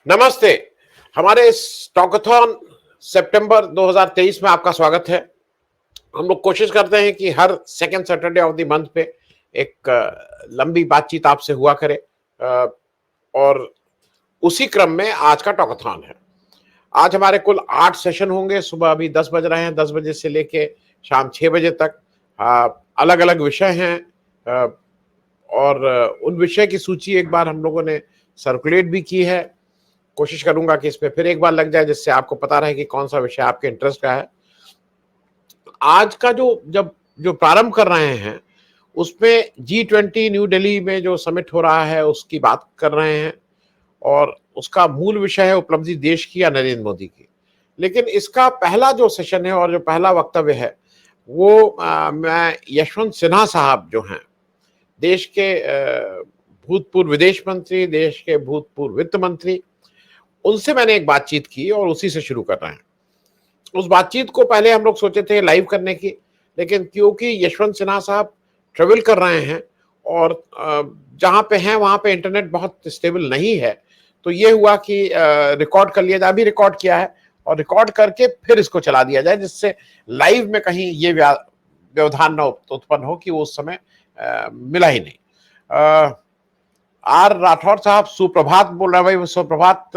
नमस्ते। हमारे स्टॉकथॉन सितंबर 2023 में आपका स्वागत है। हम लोग कोशिश करते हैं कि हर second Saturday of the month पे एक लंबी बातचीत आपसे हुआ करे और उसी क्रम में आज का टॉकथॉन है। आज हमारे कुल 8 सेशन होंगे। सुबह अभी 10 बज रहे हैं, 10 बजे से लेके शाम 6 बजे तक अलग अलग विषय हैं और उन विषय की सूची एक बार हम लोगों ने सर्कुलेट भी की है। कोशिश करूंगा कि इसमें फिर एक बार लग जाए जिससे आपको पता रहे कि कौन सा विषय आपके इंटरेस्ट का है। आज का जो प्रारंभ कर रहे हैं उसमें G20 न्यू दिल्ली में जो समिट हो रहा है उसकी बात कर रहे हैं और उसका मूल विषय है उपलब्धि देश की या नरेंद्र मोदी की। लेकिन इसका पहला जो सेशन है और जो पहला वक्तव्य है वो मैं यशवंत सिन्हा साहब जो हैं, देश के भूतपूर्व विदेश मंत्री, देश के भूतपूर्व वित्त मंत्री, उनसे मैंने एक बातचीत की और उसी से शुरू कर रहे हैं। उस बातचीत को पहले हम लोग सोचे थे लाइव करने की, लेकिन क्योंकि यशवंत सिन्हा साहब ट्रेवल कर रहे हैं और जहां पे हैं वहां पे इंटरनेट बहुत स्टेबल नहीं है, तो ये हुआ कि रिकॉर्ड कर लिया जाए। अभी रिकॉर्ड किया है और रिकॉर्ड करके फिर इसको चला दिया जाए, जिससे लाइव में कहीं ये व्यवधान न उत्पन्न हो कि वो उस समय मिला ही नहीं। आर राठौर साहब सुप्रभात बोल रहे हैं। भाई सुप्रभात।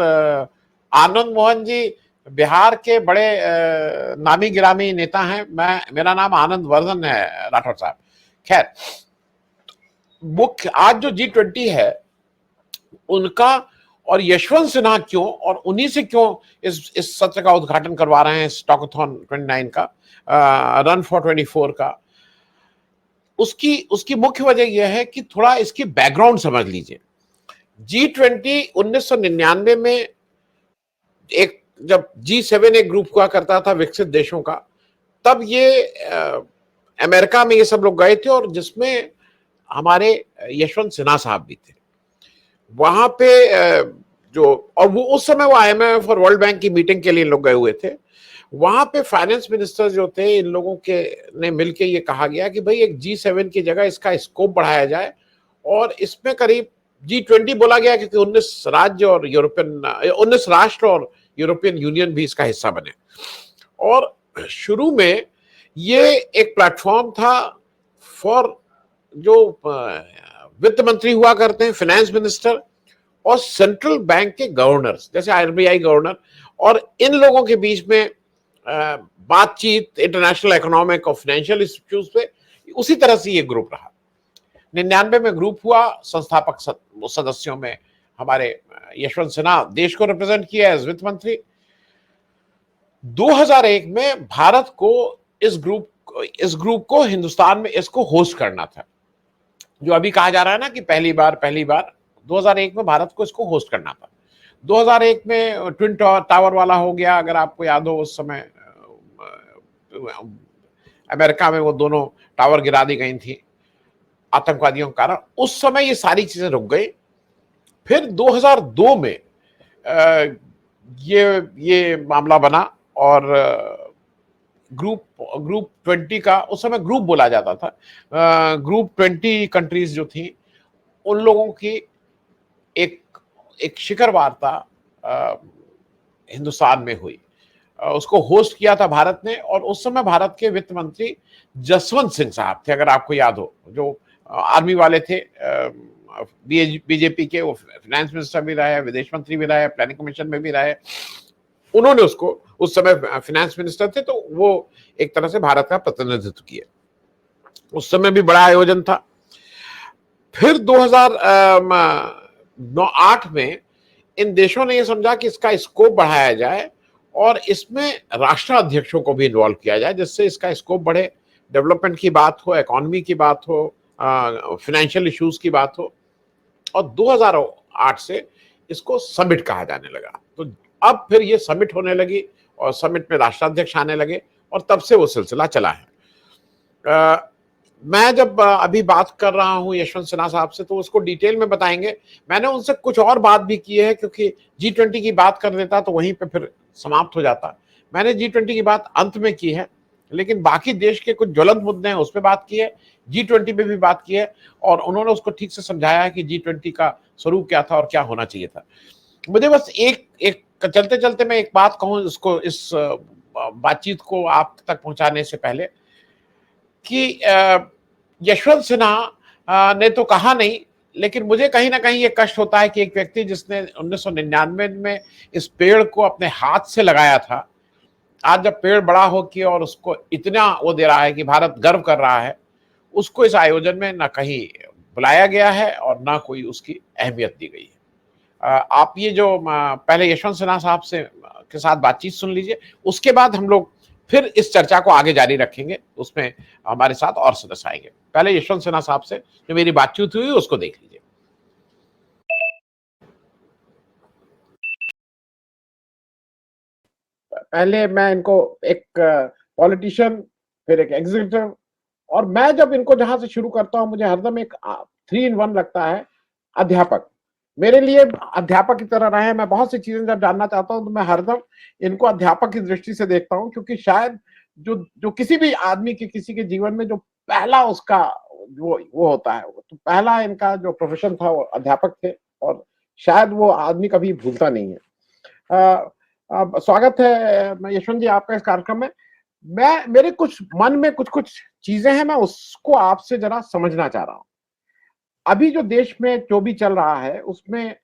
आनंद मोहन जी बिहार के बड़े नामी गिरामी नेता हैं। मेरा नाम आनंद वर्धन है राठौर साहब। खैर, मुख्य आज जो G20 है उनका और यशवंत सिन्हा क्यों और उन्हीं से क्यों इस सत्र का उद्घाटन करवा रहे हैं, स्टॉकथॉन 29 का, रन फॉर 24 का, उसकी मुख्य वजह यह है कि थोड़ा इसकी बैकग्राउंड समझ लीजिए। G20 1999 में एक जब G7 एक ग्रुप हुआ करता था विकसित देशों का, तब ये अमेरिका में ये सब लोग गए थे और जिसमें हमारे यशवंत सिन्हा साहब भी थे। वहां पे जो और वो उस समय वो IMF और वर्ल्ड बैंक की मीटिंग के लिए लोग गए हुए थे। वहां पे फाइनेंस मिनिस्टर जो थे, इन लोगों के ने मिलके ये कहा गया कि भाई एक G7 की जगह इसका स्कोप बढ़ाया जाए और इसमें करीब G20 बोला गया क्योंकि 19 राज्य और 19 राष्ट्र और यूरोपियन यूनियन भी इसका हिस्सा बने। और शुरू में ये एक प्लेटफॉर्म था फॉर जो वित्त मंत्री हुआ करते हैं, फाइनेंस मिनिस्टर, और सेंट्रल बैंक के गवर्नर्स जैसे RBI गवर्नर, और इन लोगों के बीच में बातचीत इंटरनेशनल इकोनॉमिक और फाइनेंशियल इंस्टीट्यूट पे। उसी तरह से ये ग्रुप रहा। 99 में ग्रुप हुआ। संस्थापक सदस्यों में हमारे यशवंत सिन्हा देश को रिप्रेजेंट किया एज वित्त मंत्री। 2001 में भारत को इस ग्रुप को हिंदुस्तान में इसको होस्ट करना था। जो अभी कहा जा रहा है ना कि पहली बार 2001 में भारत को इसको होस्ट करना था। 2001 में ट्विन टावर वाला हो गया, अगर आपको याद हो। उस समय अमेरिका में वो दोनों टावर गिरा दी गई थी आतंकवादियों के कारण। उस समय ये सारी चीजें रुक गई। फिर 2002 में ये मामला बना और ग्रुप 20 का, उस समय ग्रुप बोला जाता था, ग्रुप 20 कंट्रीज जो थी उन लोगों की एक शिखर वार्ता हिंदुस्तान में हुई। उसको होस्ट किया था भारत ने और उस समय भारत के वित्त मंत्री जसवंत सिंह साहब थे, अगर आपको याद हो, जो आर्मी वाले थे, बीजेपी के। वो फाइनेंस मिनिस्टर भी रहे, विदेश मंत्री भी रहे, प्लानिंग कमीशन में भी रहे। उन्होंने उसको, उस समय फाइनेंस मिनिस्टर थे, तो वो एक तरह से भारत का प्रतिनिधित्व किया। उस समय भी बड़ा आयोजन था। फिर 2008 में इन देशों ने यह समझा कि इसका स्कोप बढ़ाया जाए और इसमें राष्ट्राध्यक्षों को भी इन्वॉल्व किया जाए, जिससे इसका स्कोप बढ़े, डेवलपमेंट की बात हो, इकोनॉमी की बात हो, फाइनेंशियल इश्यूज की बात हो। और 2008 से इसको समिट कहा जाने लगा। तो अब फिर ये समिट होने लगी और समिट में राष्ट्राध्यक्ष आने लगे और तब से वो सिलसिला चला है। मैं जब अभी बात कर रहा हूं यशवंत सिन्हा साहब से, तो उसको डिटेल में बताएंगे। मैंने उनसे कुछ और बात भी की है, क्योंकि G20 की बात कर लेता तो वहीं पे फिर समाप्त हो जाता। मैंने G20 की बात अंत में की है, लेकिन बाकी देश के कुछ ज्वलंत मुद्दे हैं उस पर बात की है, G20 पे भी बात की है, और उन्होंने उसको ठीक से समझाया है कि G20 का स्वरूप क्या था और क्या होना चाहिए था। मुझे बस एक एक चलते चलते मैं एक बात कहूं, इसको इस बातचीत को आप तक पहुंचाने से पहले, कि यशवंत सिन्हा ने तो कहा नहीं, लेकिन मुझे कहीं ना कहीं ये कष्ट होता है कि एक व्यक्ति जिसने 1999 में इस पेड़ को अपने हाथ से लगाया था, आज जब पेड़ बड़ा हो कि और उसको इतना वो दे रहा है कि भारत गर्व कर रहा है, उसको इस आयोजन में ना कहीं बुलाया गया है और ना कोई उसकी अहमियत दी गई है। आप ये जो पहले यशवंत सिन्हा साहब से के साथ बातचीत सुन लीजिए, उसके बाद हम लोग फिर इस चर्चा को आगे जारी रखेंगे, उसमें हमारे साथ और सदस्य आएंगे। पहले यशवंत सिन्हा साहब से जो मेरी बातचीत हुई उसको देख लीजिए। पहले मैं इनको एक पॉलिटिशियन, फिर एक एग्जीक्यूटिव, और मैं जब इनको जहां से शुरू करता हूं मुझे हरदम एक 3 in 1 लगता है, अध्यापक। मेरे लिए अध्यापक की तरह रहे हैं। मैं बहुत सी चीजें जब जानना चाहता हूं तो मैं हरदम इनको अध्यापक की दृष्टि से देखता हूं, क्योंकि शायद जो जो किसी भी आदमी के किसी के जीवन में जो पहला उसका वो होता है, तो पहला इनका जो प्रोफेशन था वो अध्यापक थे, और शायद वो आदमी कभी भूलता नहीं है। स्वागत है यशवंत जी आपका इस कार्यक्रम में। मैं मेरे कुछ मन में कुछ कुछ चीजें हैं, मैं उसको आपसे जरा समझना चाह रहा हूं। अभी जो देश में जो भी चल रहा है उसमें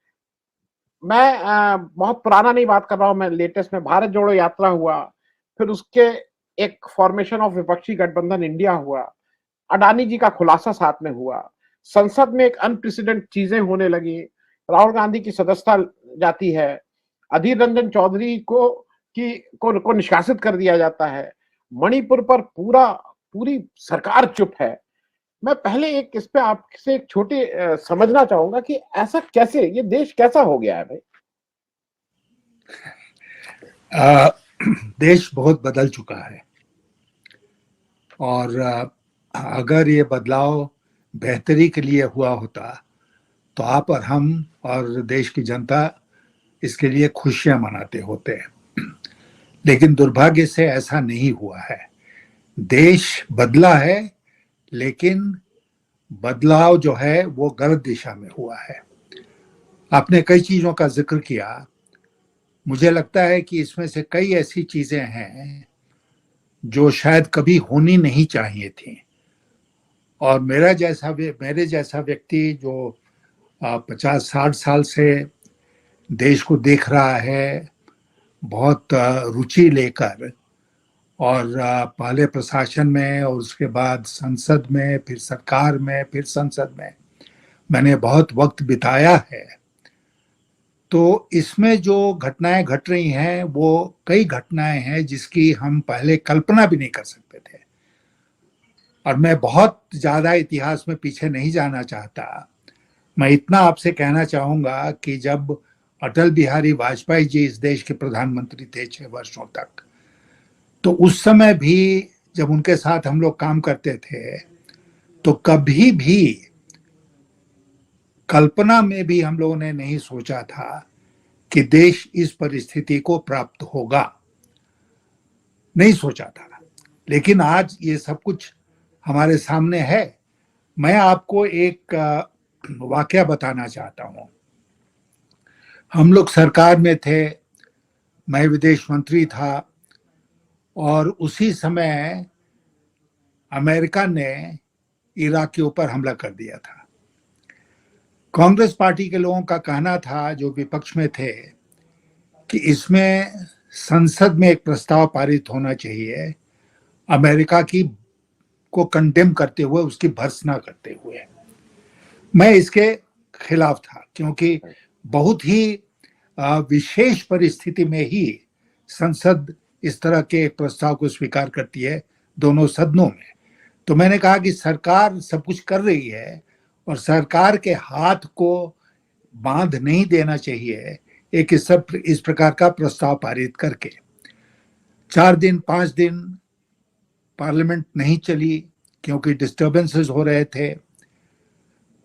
मैं बहुत पुराना नहीं बात कर रहा हूं, मैं लेटेस्ट में भारत जोड़ो यात्रा हुआ, फिर उसके एक फॉर्मेशन ऑफ विपक्षी गठबंधन इंडिया हुआ, अडानी जी का खुलासा साथ में हुआ, संसद में एक अनप्रेसिडेंट चीजें होने लगी, राहुल गांधी की सदस्यता जाती है, अधीर रंजन चौधरी को निष्कासित कर दिया जाता है, मणिपुर पर पूरी सरकार चुप है। मैं पहले एक इस पे आपसे एक छोटी समझना चाहूंगा कि ऐसा कैसे, ये देश कैसा हो गया है भाई? देश बहुत बदल चुका है, और अगर ये बदलाव बेहतरी के लिए हुआ होता तो आप और हम और देश की जनता इसके लिए खुशियां मनाते होते। लेकिन दुर्भाग्य से ऐसा नहीं हुआ है। देश बदला है, लेकिन बदलाव जो है वो गलत दिशा में हुआ है। आपने कई चीजों का जिक्र किया। मुझे लगता है कि इसमें से कई ऐसी चीजें हैं जो शायद कभी होनी नहीं चाहिए थी, और मेरे जैसा व्यक्ति जो 50-60 साल से देश को देख रहा है बहुत रुचि लेकर, और पहले प्रशासन में और उसके बाद संसद में, फिर सरकार में, फिर संसद में मैंने बहुत वक्त बिताया है, तो इसमें जो घटनाएं घट रही हैं वो कई घटनाएं हैं जिसकी हम पहले कल्पना भी नहीं कर सकते थे। और मैं बहुत ज्यादा इतिहास में पीछे नहीं जाना चाहता। मैं इतना आपसे कहना चाहूंगा कि जब अटल बिहारी वाजपेयी जी इस देश के प्रधानमंत्री थे 6 वर्षों तक, तो उस समय भी जब उनके साथ हम लोग काम करते थे तो कभी भी कल्पना में भी हम लोगों ने नहीं सोचा था कि देश इस परिस्थिति को प्राप्त होगा, नहीं सोचा था। लेकिन आज ये सब कुछ हमारे सामने है। मैं आपको एक वाकया बताना चाहता हूं। हम लोग सरकार में थे, मैं विदेश मंत्री था, और उसी समय अमेरिका ने इराक के ऊपर हमला कर दिया था। कांग्रेस पार्टी के लोगों का कहना था, जो विपक्ष में थे, कि इसमें संसद में एक प्रस्ताव पारित होना चाहिए अमेरिका की को कंडेम करते हुए, उसकी भर्त्सना करते हुए। मैं इसके खिलाफ था, क्योंकि बहुत ही विशेष परिस्थिति में ही संसद इस तरह के एक प्रस्ताव को स्वीकार करती है दोनों सदनों में। तो मैंने कहा कि सरकार सब कुछ कर रही है और सरकार के हाथ को बांध नहीं देना चाहिए एक इस प्रकार का प्रस्ताव पारित करके। 4 दिन 5 दिन पार्लियामेंट नहीं चली क्योंकि डिस्टर्बेंसेस हो रहे थे।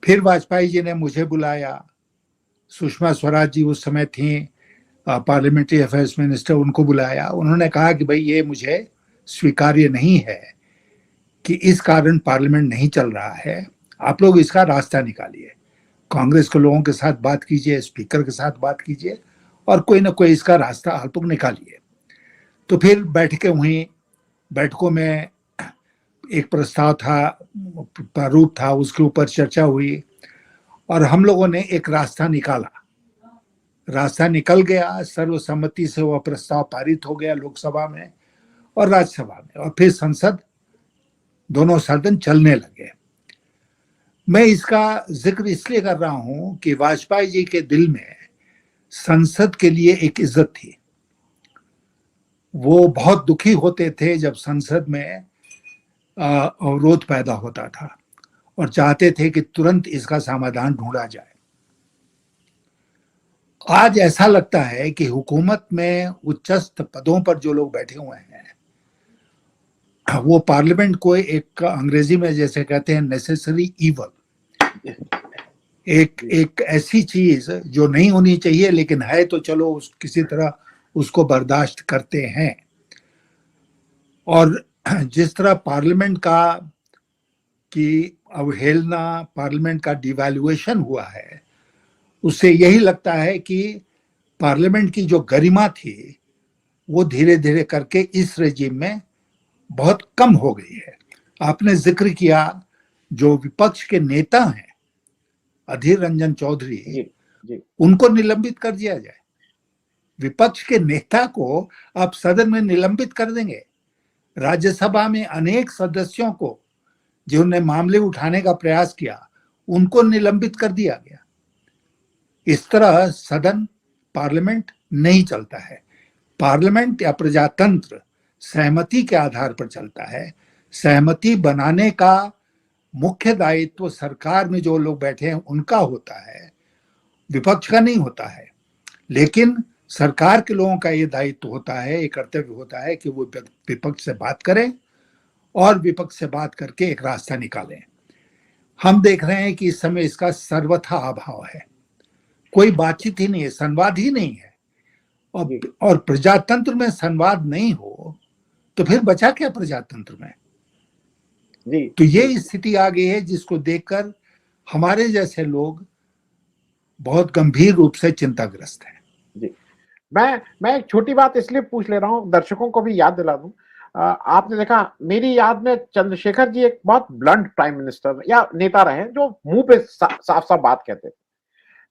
फिर वाजपेयी जी ने मुझे बुलाया, सुषमा स्वराज जी उस समय थी पार्लियामेंट्री अफेयर्स मिनिस्टर, उनको बुलाया। उन्होंने कहा कि भाई ये मुझे स्वीकार्य नहीं है कि इस कारण पार्लियामेंट नहीं चल रहा है, आप लोग इसका रास्ता निकालिए, कांग्रेस के लोगों के साथ बात कीजिए, स्पीकर के साथ बात कीजिए और कोई ना कोई इसका रास्ता आप लोग निकालिए। तो फिर बैठकें हुई, बैठकों में एक प्रस्ताव था, प्रारूप था, उसके ऊपर चर्चा हुई और हम लोगों ने एक रास्ता निकाला। रास्ता निकल गया, सर्वसम्मति से वह प्रस्ताव पारित हो गया लोकसभा में और राज्यसभा में, और फिर संसद, दोनों सदन चलने लगे। मैं इसका जिक्र इसलिए कर रहा हूं कि वाजपेयी जी के दिल में संसद के लिए एक इज्जत थी। वो बहुत दुखी होते थे जब संसद में अवरोध पैदा होता था और चाहते थे कि तुरंत इसका समाधान ढूंढा जाए। आज ऐसा लगता है कि हुकूमत में उच्चस्थ पदों पर जो लोग बैठे हुए हैं वो पार्लियामेंट को एक, अंग्रेजी में जैसे कहते हैं, नेसेसरी ईवल, एक ऐसी चीज जो नहीं होनी चाहिए लेकिन है तो चलो किसी तरह उसको बर्दाश्त करते हैं। और जिस तरह पार्लियामेंट का की अवहेलना, पार्लियामेंट का डिवैल्यूएशन हुआ है, उससे यही लगता है कि पार्लियामेंट की जो गरिमा थी वो धीरे धीरे करके इस रेजिम में बहुत कम हो गई है। आपने जिक्र किया जो विपक्ष के नेता हैं अधीर रंजन चौधरी जी। उनको निलंबित कर दिया जाए। विपक्ष के नेता को आप सदन में निलंबित कर देंगे। राज्यसभा में अनेक सदस्यों को जिन्होंने मामले उठाने का प्रयास किया उनको निलंबित कर दिया गया। इस तरह सदन, पार्लियामेंट नहीं चलता है। पार्लियामेंट या प्रजातंत्र सहमति के आधार पर चलता है। सहमति बनाने का मुख्य दायित्व सरकार में जो लोग बैठे हैं उनका होता है, विपक्ष का नहीं होता है। लेकिन सरकार के लोगों का ये दायित्व होता है, ये कर्तव्य होता है कि वो विपक्ष से बात करें और विपक्ष से बात करके एक रास्ता निकालें। हम देख रहे हैं कि इस समय इसका सर्वथा अभाव है, कोई बातचीत ही नहीं है, संवाद ही नहीं है। और प्रजातंत्र में संवाद नहीं हो तो फिर बचा क्या प्रजातंत्र में? जी। तो ये स्थिति आ गई है जिसको देखकर हमारे जैसे लोग बहुत गंभीर रूप से चिंताग्रस्त हैं। जी, मैं एक छोटी बात इसलिए पूछ ले रहा हूं, दर्शकों को भी याद दिला दूं। आपने देखा, मेरी याद में चंद्रशेखर जी एक बहुत ब्लंट प्राइम मिनिस्टर या नेता रहे जो मुंह पे साफ साफ बात कहते थे।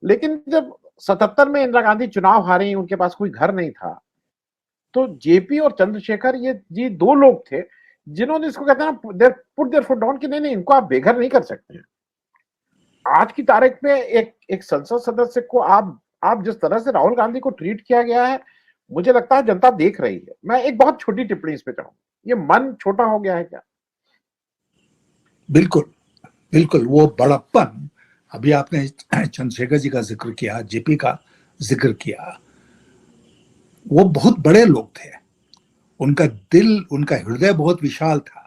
लेकिन जब 77 में इंदिरा गांधी चुनाव हारी, उनके पास कोई घर नहीं था, तो जेपी और चंद्रशेखर ये दो लोग थे जिन्होंने इसको कहते हैं ना, पुट देयर फुट डाउन, कि नहीं इनको आप बेघर नहीं कर सकते हैं। आज की तारीख में एक संसद सदस्य को आप जिस तरह से राहुल गांधी को ट्रीट किया गया है, मुझे लगता है जनता देख रही है। मैं एक बहुत छोटी टिप्पणी इस पे चाहूंगा, ये मन छोटा हो गया है क्या? बिल्कुल बिल्कुल, वो बड़प्पन, अभी आपने चंद्रशेखर जी का जिक्र किया, जेपी का जिक्र किया, वो बहुत बड़े लोग थे, उनका दिल, उनका हृदय बहुत विशाल था।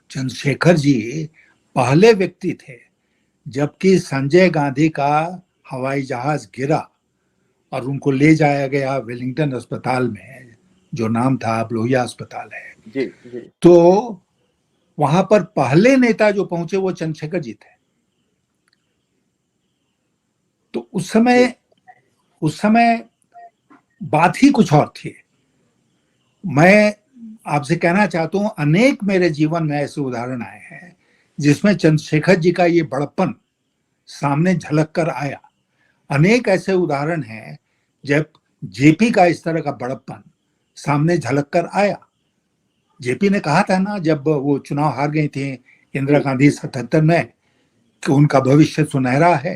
चंद्रशेखर जी पहले व्यक्ति थे जबकि संजय गांधी का हवाई जहाज गिरा और उनको ले जाया गया वेलिंगटन अस्पताल में, जो नाम था अब लोहिया अस्पताल है। जी, जी। तो वहां पर पहले नेता जो पहुंचे वो चंद्रशेखर जी थे। तो उस समय बात ही कुछ और थी। मैं आपसे कहना चाहता हूं, अनेक मेरे जीवन में ऐसे उदाहरण आए हैं जिसमें चंद्रशेखर जी का ये बड़प्पन सामने झलक कर आया। अनेक ऐसे उदाहरण हैं जब जेपी का इस तरह का बड़प्पन सामने झलक कर आया। जेपी ने कहा था ना, जब वो चुनाव हार गई थी इंदिरा गांधी 77 में, कि उनका भविष्य सुनहरा है।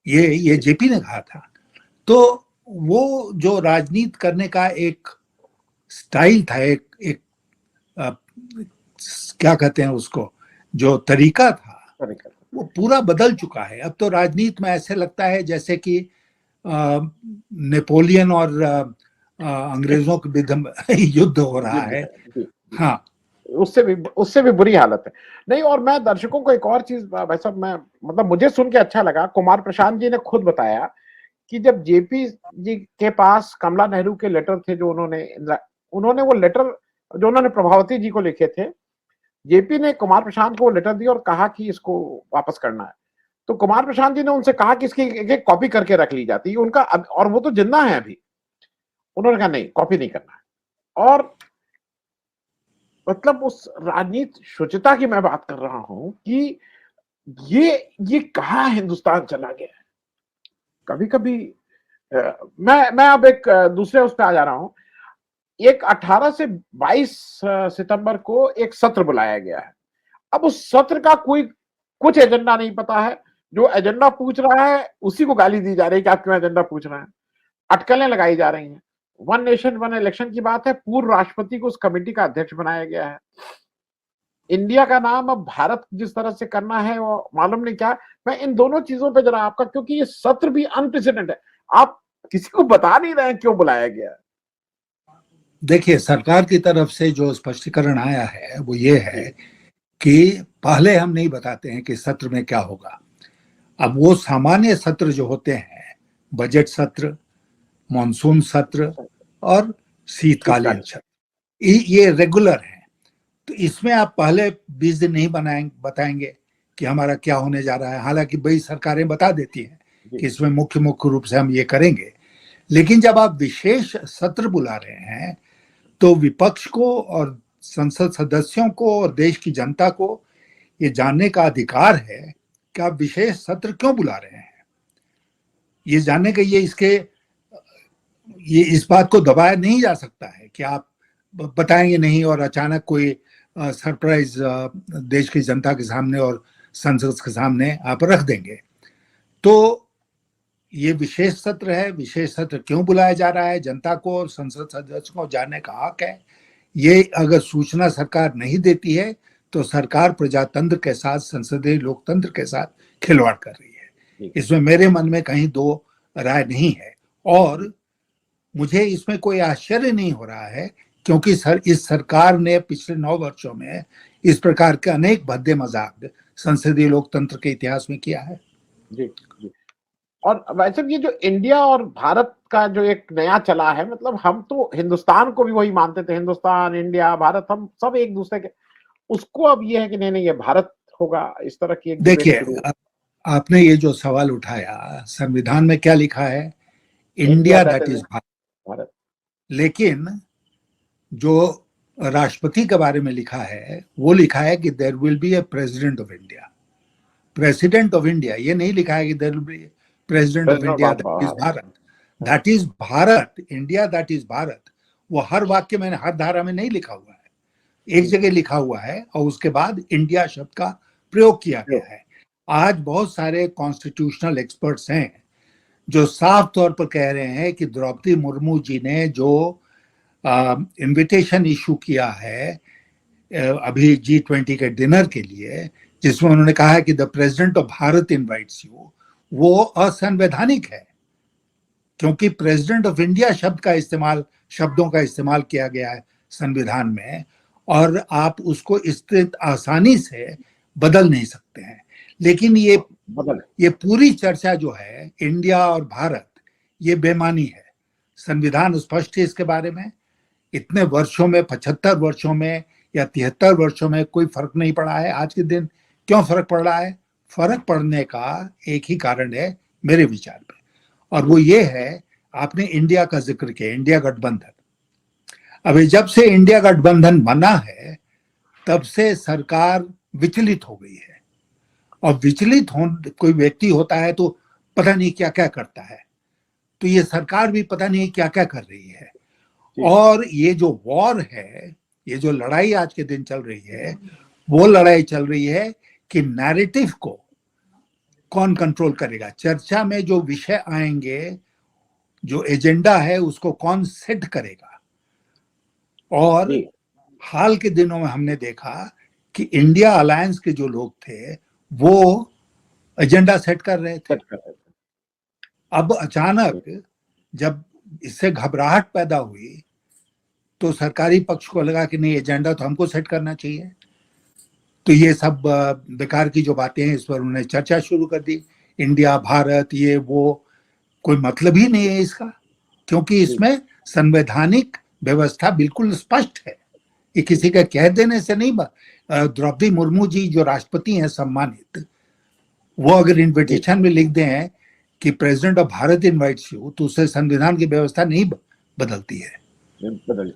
ये जेपी ने कहा था। तो वो जो राजनीति करने का एक स्टाइल था, एक क्या कहते हैं उसको, जो तरीका था, वो पूरा बदल चुका है। अब तो राजनीति में ऐसे लगता है जैसे कि नेपोलियन और अंग्रेजों के बीच युद्ध हो रहा है। हाँ, उससे भी बुरी हालत है। नहीं, और मैं दर्शकों को एक और चीज, भाई साहब, मैं मतलब मुझे सुन के अच्छा लगा, कुमार प्रशांत जी ने खुद बताया कि जब जेपी जी के पास कमला नेहरू के लेटर थे, जो उन्होंने वो लेटर जो उन्होंने प्रभावती जी को लिखे थे, जेपी ने कुमार प्रशांत को लेटर दिया और कहा कि इसको वापस करना है। तो कुमार प्रशांत जी ने उनसे कहा कि इसकी एक कॉपी करके रख ली जाती है उनका, और वो तो जिंदा है अभी। उन्होंने कहा नहीं, कॉपी नहीं करना है। और मतलब उस राजनीति शुचिता की मैं बात कर रहा हूं कि ये कहाँ हिंदुस्तान चला गया है। कभी कभी मैं अब एक दूसरे उस पर आ जा रहा हूं। एक 18 से 22 सितंबर को एक सत्र बुलाया गया है। अब उस सत्र का कोई कुछ एजेंडा नहीं पता है। जो एजेंडा पूछ रहा है उसी को गाली दी जा रही है कि आप क्यों एजेंडा पूछ रहे हैं। अटकलें लगाई जा रही हैं। वन नेशन वन इलेक्शन की बात है, पूर्व राष्ट्रपति को उस कमेटी का अध्यक्ष बनाया गया है। इंडिया का नाम अब भारत जिस तरह से करना है वो मालूम नहीं क्या। मैं इन दोनों चीजों पे जरा आपका, क्योंकि ये सत्र भी अनप्रेसिडेंट है, आप किसी को बता नहीं रहे हैं क्यों बुलाया गया है। देखिए, सरकार की तरफ से जो स्पष्टीकरण आया है वो ये है जी, कि पहले हम नहीं बताते हैं कि सत्र में क्या होगा। अब वो सामान्य सत्र जो होते हैं, बजट सत्र, मॉनसून सत्र और शीतकालीन शीतकालीन। सत्र, ये रेगुलर है। तो इसमें आप पहले 20 दिन नहीं बताएंगे कि हमारा क्या होने जा रहा है। हालांकि बड़ी सरकारें बता देती हैं जी, कि इसमें मुख्य रूप से हम ये करेंगे। लेकिन जब आप विशेष सत्र बुला रहे हैं तो विपक्ष को और संसद सदस्यों को और देश की जनता को ये जानने का अधिकार है कि आप विशेष सत्र क्यों बुला रहे हैं। ये जानने का ये इस बात को दबाया नहीं जा सकता है कि आप बताएंगे नहीं और अचानक कोई सरप्राइज देश की जनता के सामने और संसद के सामने आप रख देंगे। तो ये विशेष सत्र है। विशेष सत्र क्यों बुलाया जा रहा है, जनता को और संसद सदस्यों को जानने का हक है। ये अगर सूचना सरकार नहीं देती है तो सरकार प्रजातंत्र के साथ, संसदीय लोकतंत्र के साथ खिलवाड़ कर रही है। इसमें मेरे मन में कहीं दो राय नहीं है। और मुझे इसमें कोई आश्चर्य नहीं हो रहा है क्योंकि इस सरकार ने पिछले 9 वर्षों में इस प्रकार के अनेक भद्दे मजाक संसदीय लोकतंत्र के इतिहास में किया है। जी, जी। और वैसे भी ये जो इंडिया और भारत का जो एक नया चला है, मतलब हम तो हिंदुस्तान को भी वही मानते थे, हिंदुस्तान, इंडिया, भारत, हम सब एक दूसरे के। उसको अब ये है कि नहीं नहीं ये भारत होगा, इस तरह की एक डिबेट देखिए, शुरू। आपने ये जो सवाल उठाया, संविधान में क्या लिखा है? India India that that is is Bharat. Bharat. लेकिन जो राष्ट्रपति के बारे में लिखा है वो लिखा है कि there will be a president of India. President of India ये नहीं लिखा है कि there will be president of president India of that is Bharat. Bharat. That is Bharat, India that is Bharat. वो हर वाक्य में, हर धारा में नहीं लिखा हुआ है। एक जगह लिखा हुआ है और उसके बाद इंडिया शब्द का प्रयोग किया गया है। आज बहुत सारे कॉन्स्टिट्यूशनल एक्सपर्ट्स हैं जो साफ तौर पर कह रहे हैं कि द्रौपदी मुर्मू जी ने जो इनविटेशन इशू किया है अभी G20 के डिनर के लिए, जिसमें उन्होंने कहा है कि the president of Bharat invites you, वो असंवैधानिक है क्योंकि प्रेसिडेंट ऑफ इंडिया शब्दों का इस्तेमाल किया गया है संविधान में और आप उसको स्थित आसानी से बदल नहीं सकते हैं। लेकिन ये पूरी चर्चा जो है इंडिया और भारत, ये बेमानी है। संविधान स्पष्ट है इसके बारे में। इतने वर्षों में, 75 वर्षों में या 73 वर्षों में कोई फर्क नहीं पड़ा है। आज के दिन क्यों फर्क पड़ रहा है? फर्क पड़ने का एक ही कारण है मेरे विचार में, और वो ये है, आपने इंडिया का जिक्र किया, इंडिया गठबंधन। अभी जब से इंडिया गठबंधन बना है तब से सरकार विचलित हो गई है। और विचलित कोई व्यक्ति होता है तो पता नहीं क्या क्या करता है। तो ये सरकार भी पता नहीं क्या क्या कर रही है। और ये जो वॉर है, ये जो लड़ाई आज के दिन चल रही है, वो लड़ाई चल रही है कि नैरेटिव को कौन कंट्रोल करेगा। चर्चा में जो विषय आएंगे, जो एजेंडा है, उसको कौन सेट करेगा। और हाल के दिनों में हमने देखा कि इंडिया अलायंस के जो लोग थे वो एजेंडा सेट कर रहे थे। अब अचानक जब इससे घबराहट पैदा हुई तो सरकारी पक्ष को लगा कि नहीं, एजेंडा तो हमको सेट करना चाहिए। तो ये सब बेकार की जो बातें हैं, इस पर उन्होंने चर्चा शुरू कर दी। इंडिया, भारत, ये वो, कोई मतलब ही नहीं है इसका, क्योंकि इसमें संवैधानिक व्यवस्था बिल्कुल स्पष्ट है। ये किसी का कह देने से नहीं। द्रौपदी मुर्मू जी जो राष्ट्रपति हैं सम्मानित, वो अगर इन्विटेशन में लिख दें कि president of Bharat invites you, तो उससे संविधान की व्यवस्था नहीं बदलती है। बदल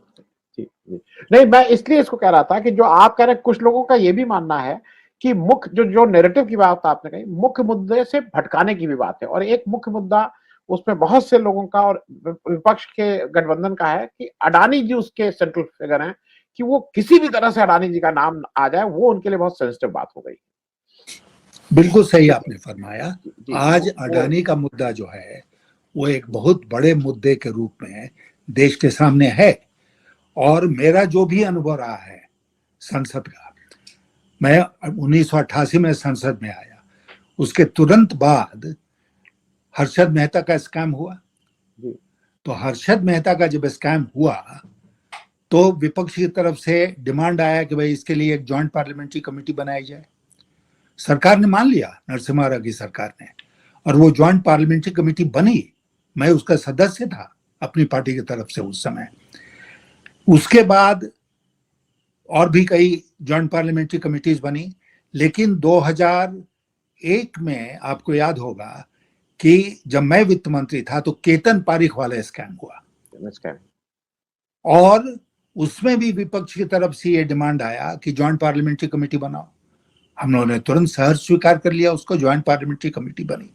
जी, जी। नहीं, मैं इसलिए इसको कह रहा था कि जो आप कह रहे हैं, कुछ लोगों का ये भी मानना है कि मुख्य जो नैरेटिव की बात आपने कही, मुख्य मुद्दे से भटकाने की भी बात है, और एक मुख्य मुद्दा उसमें बहुत से लोगों का और विपक्ष के गठबंधन का है कि अडानी जी उसके सेंट्रल फिगर हैं, कि वो किसी भी तरह से अडानी जी का नाम आ जाए, वो उनके लिए बहुत सेंसिटिव बात हो गई। बिल्कुल सही आपने फरमाया। जी, आज अडानी का मुद्दा जो है वो एक बहुत बड़े मुद्दे के रूप में देश के सामने है। और मेरा जो भी अनुभव रहा है संसद का, मैं 1988 में संसद में आया, उसके तुरंत बाद हर्षद मेहता का स्कैम हुआ। तो हर्षद मेहता का जब स्कैम हुआ तो विपक्ष की तरफ से डिमांड आया कि भाई इसके लिए एक जॉइंट पार्लियामेंट्री कमेटी बनाई जाए। सरकार ने मान लिया, नरसिम्हा राव की सरकार ने, और वो जॉइंट पार्लियामेंट्री कमेटी बनी। मैं उसका सदस्य था अपनी पार्टी की तरफ से उस समय। उसके बाद और भी कई जॉइंट पार्लियामेंट्री कमेटीज बनी, लेकिन 2001 में आपको याद होगा कि जब मैं वित्त मंत्री था तो केतन पारिख वाला स्कैम हुआ, और उसमें भी विपक्ष की तरफ से ये डिमांड आया कि जॉइंट पार्लियामेंट्री कमेटी बनाओ। हम लोगों ने तुरंत सहर्ष स्वीकार कर लिया, उसको जॉइंट पार्लियामेंट्री कमेटी बनी।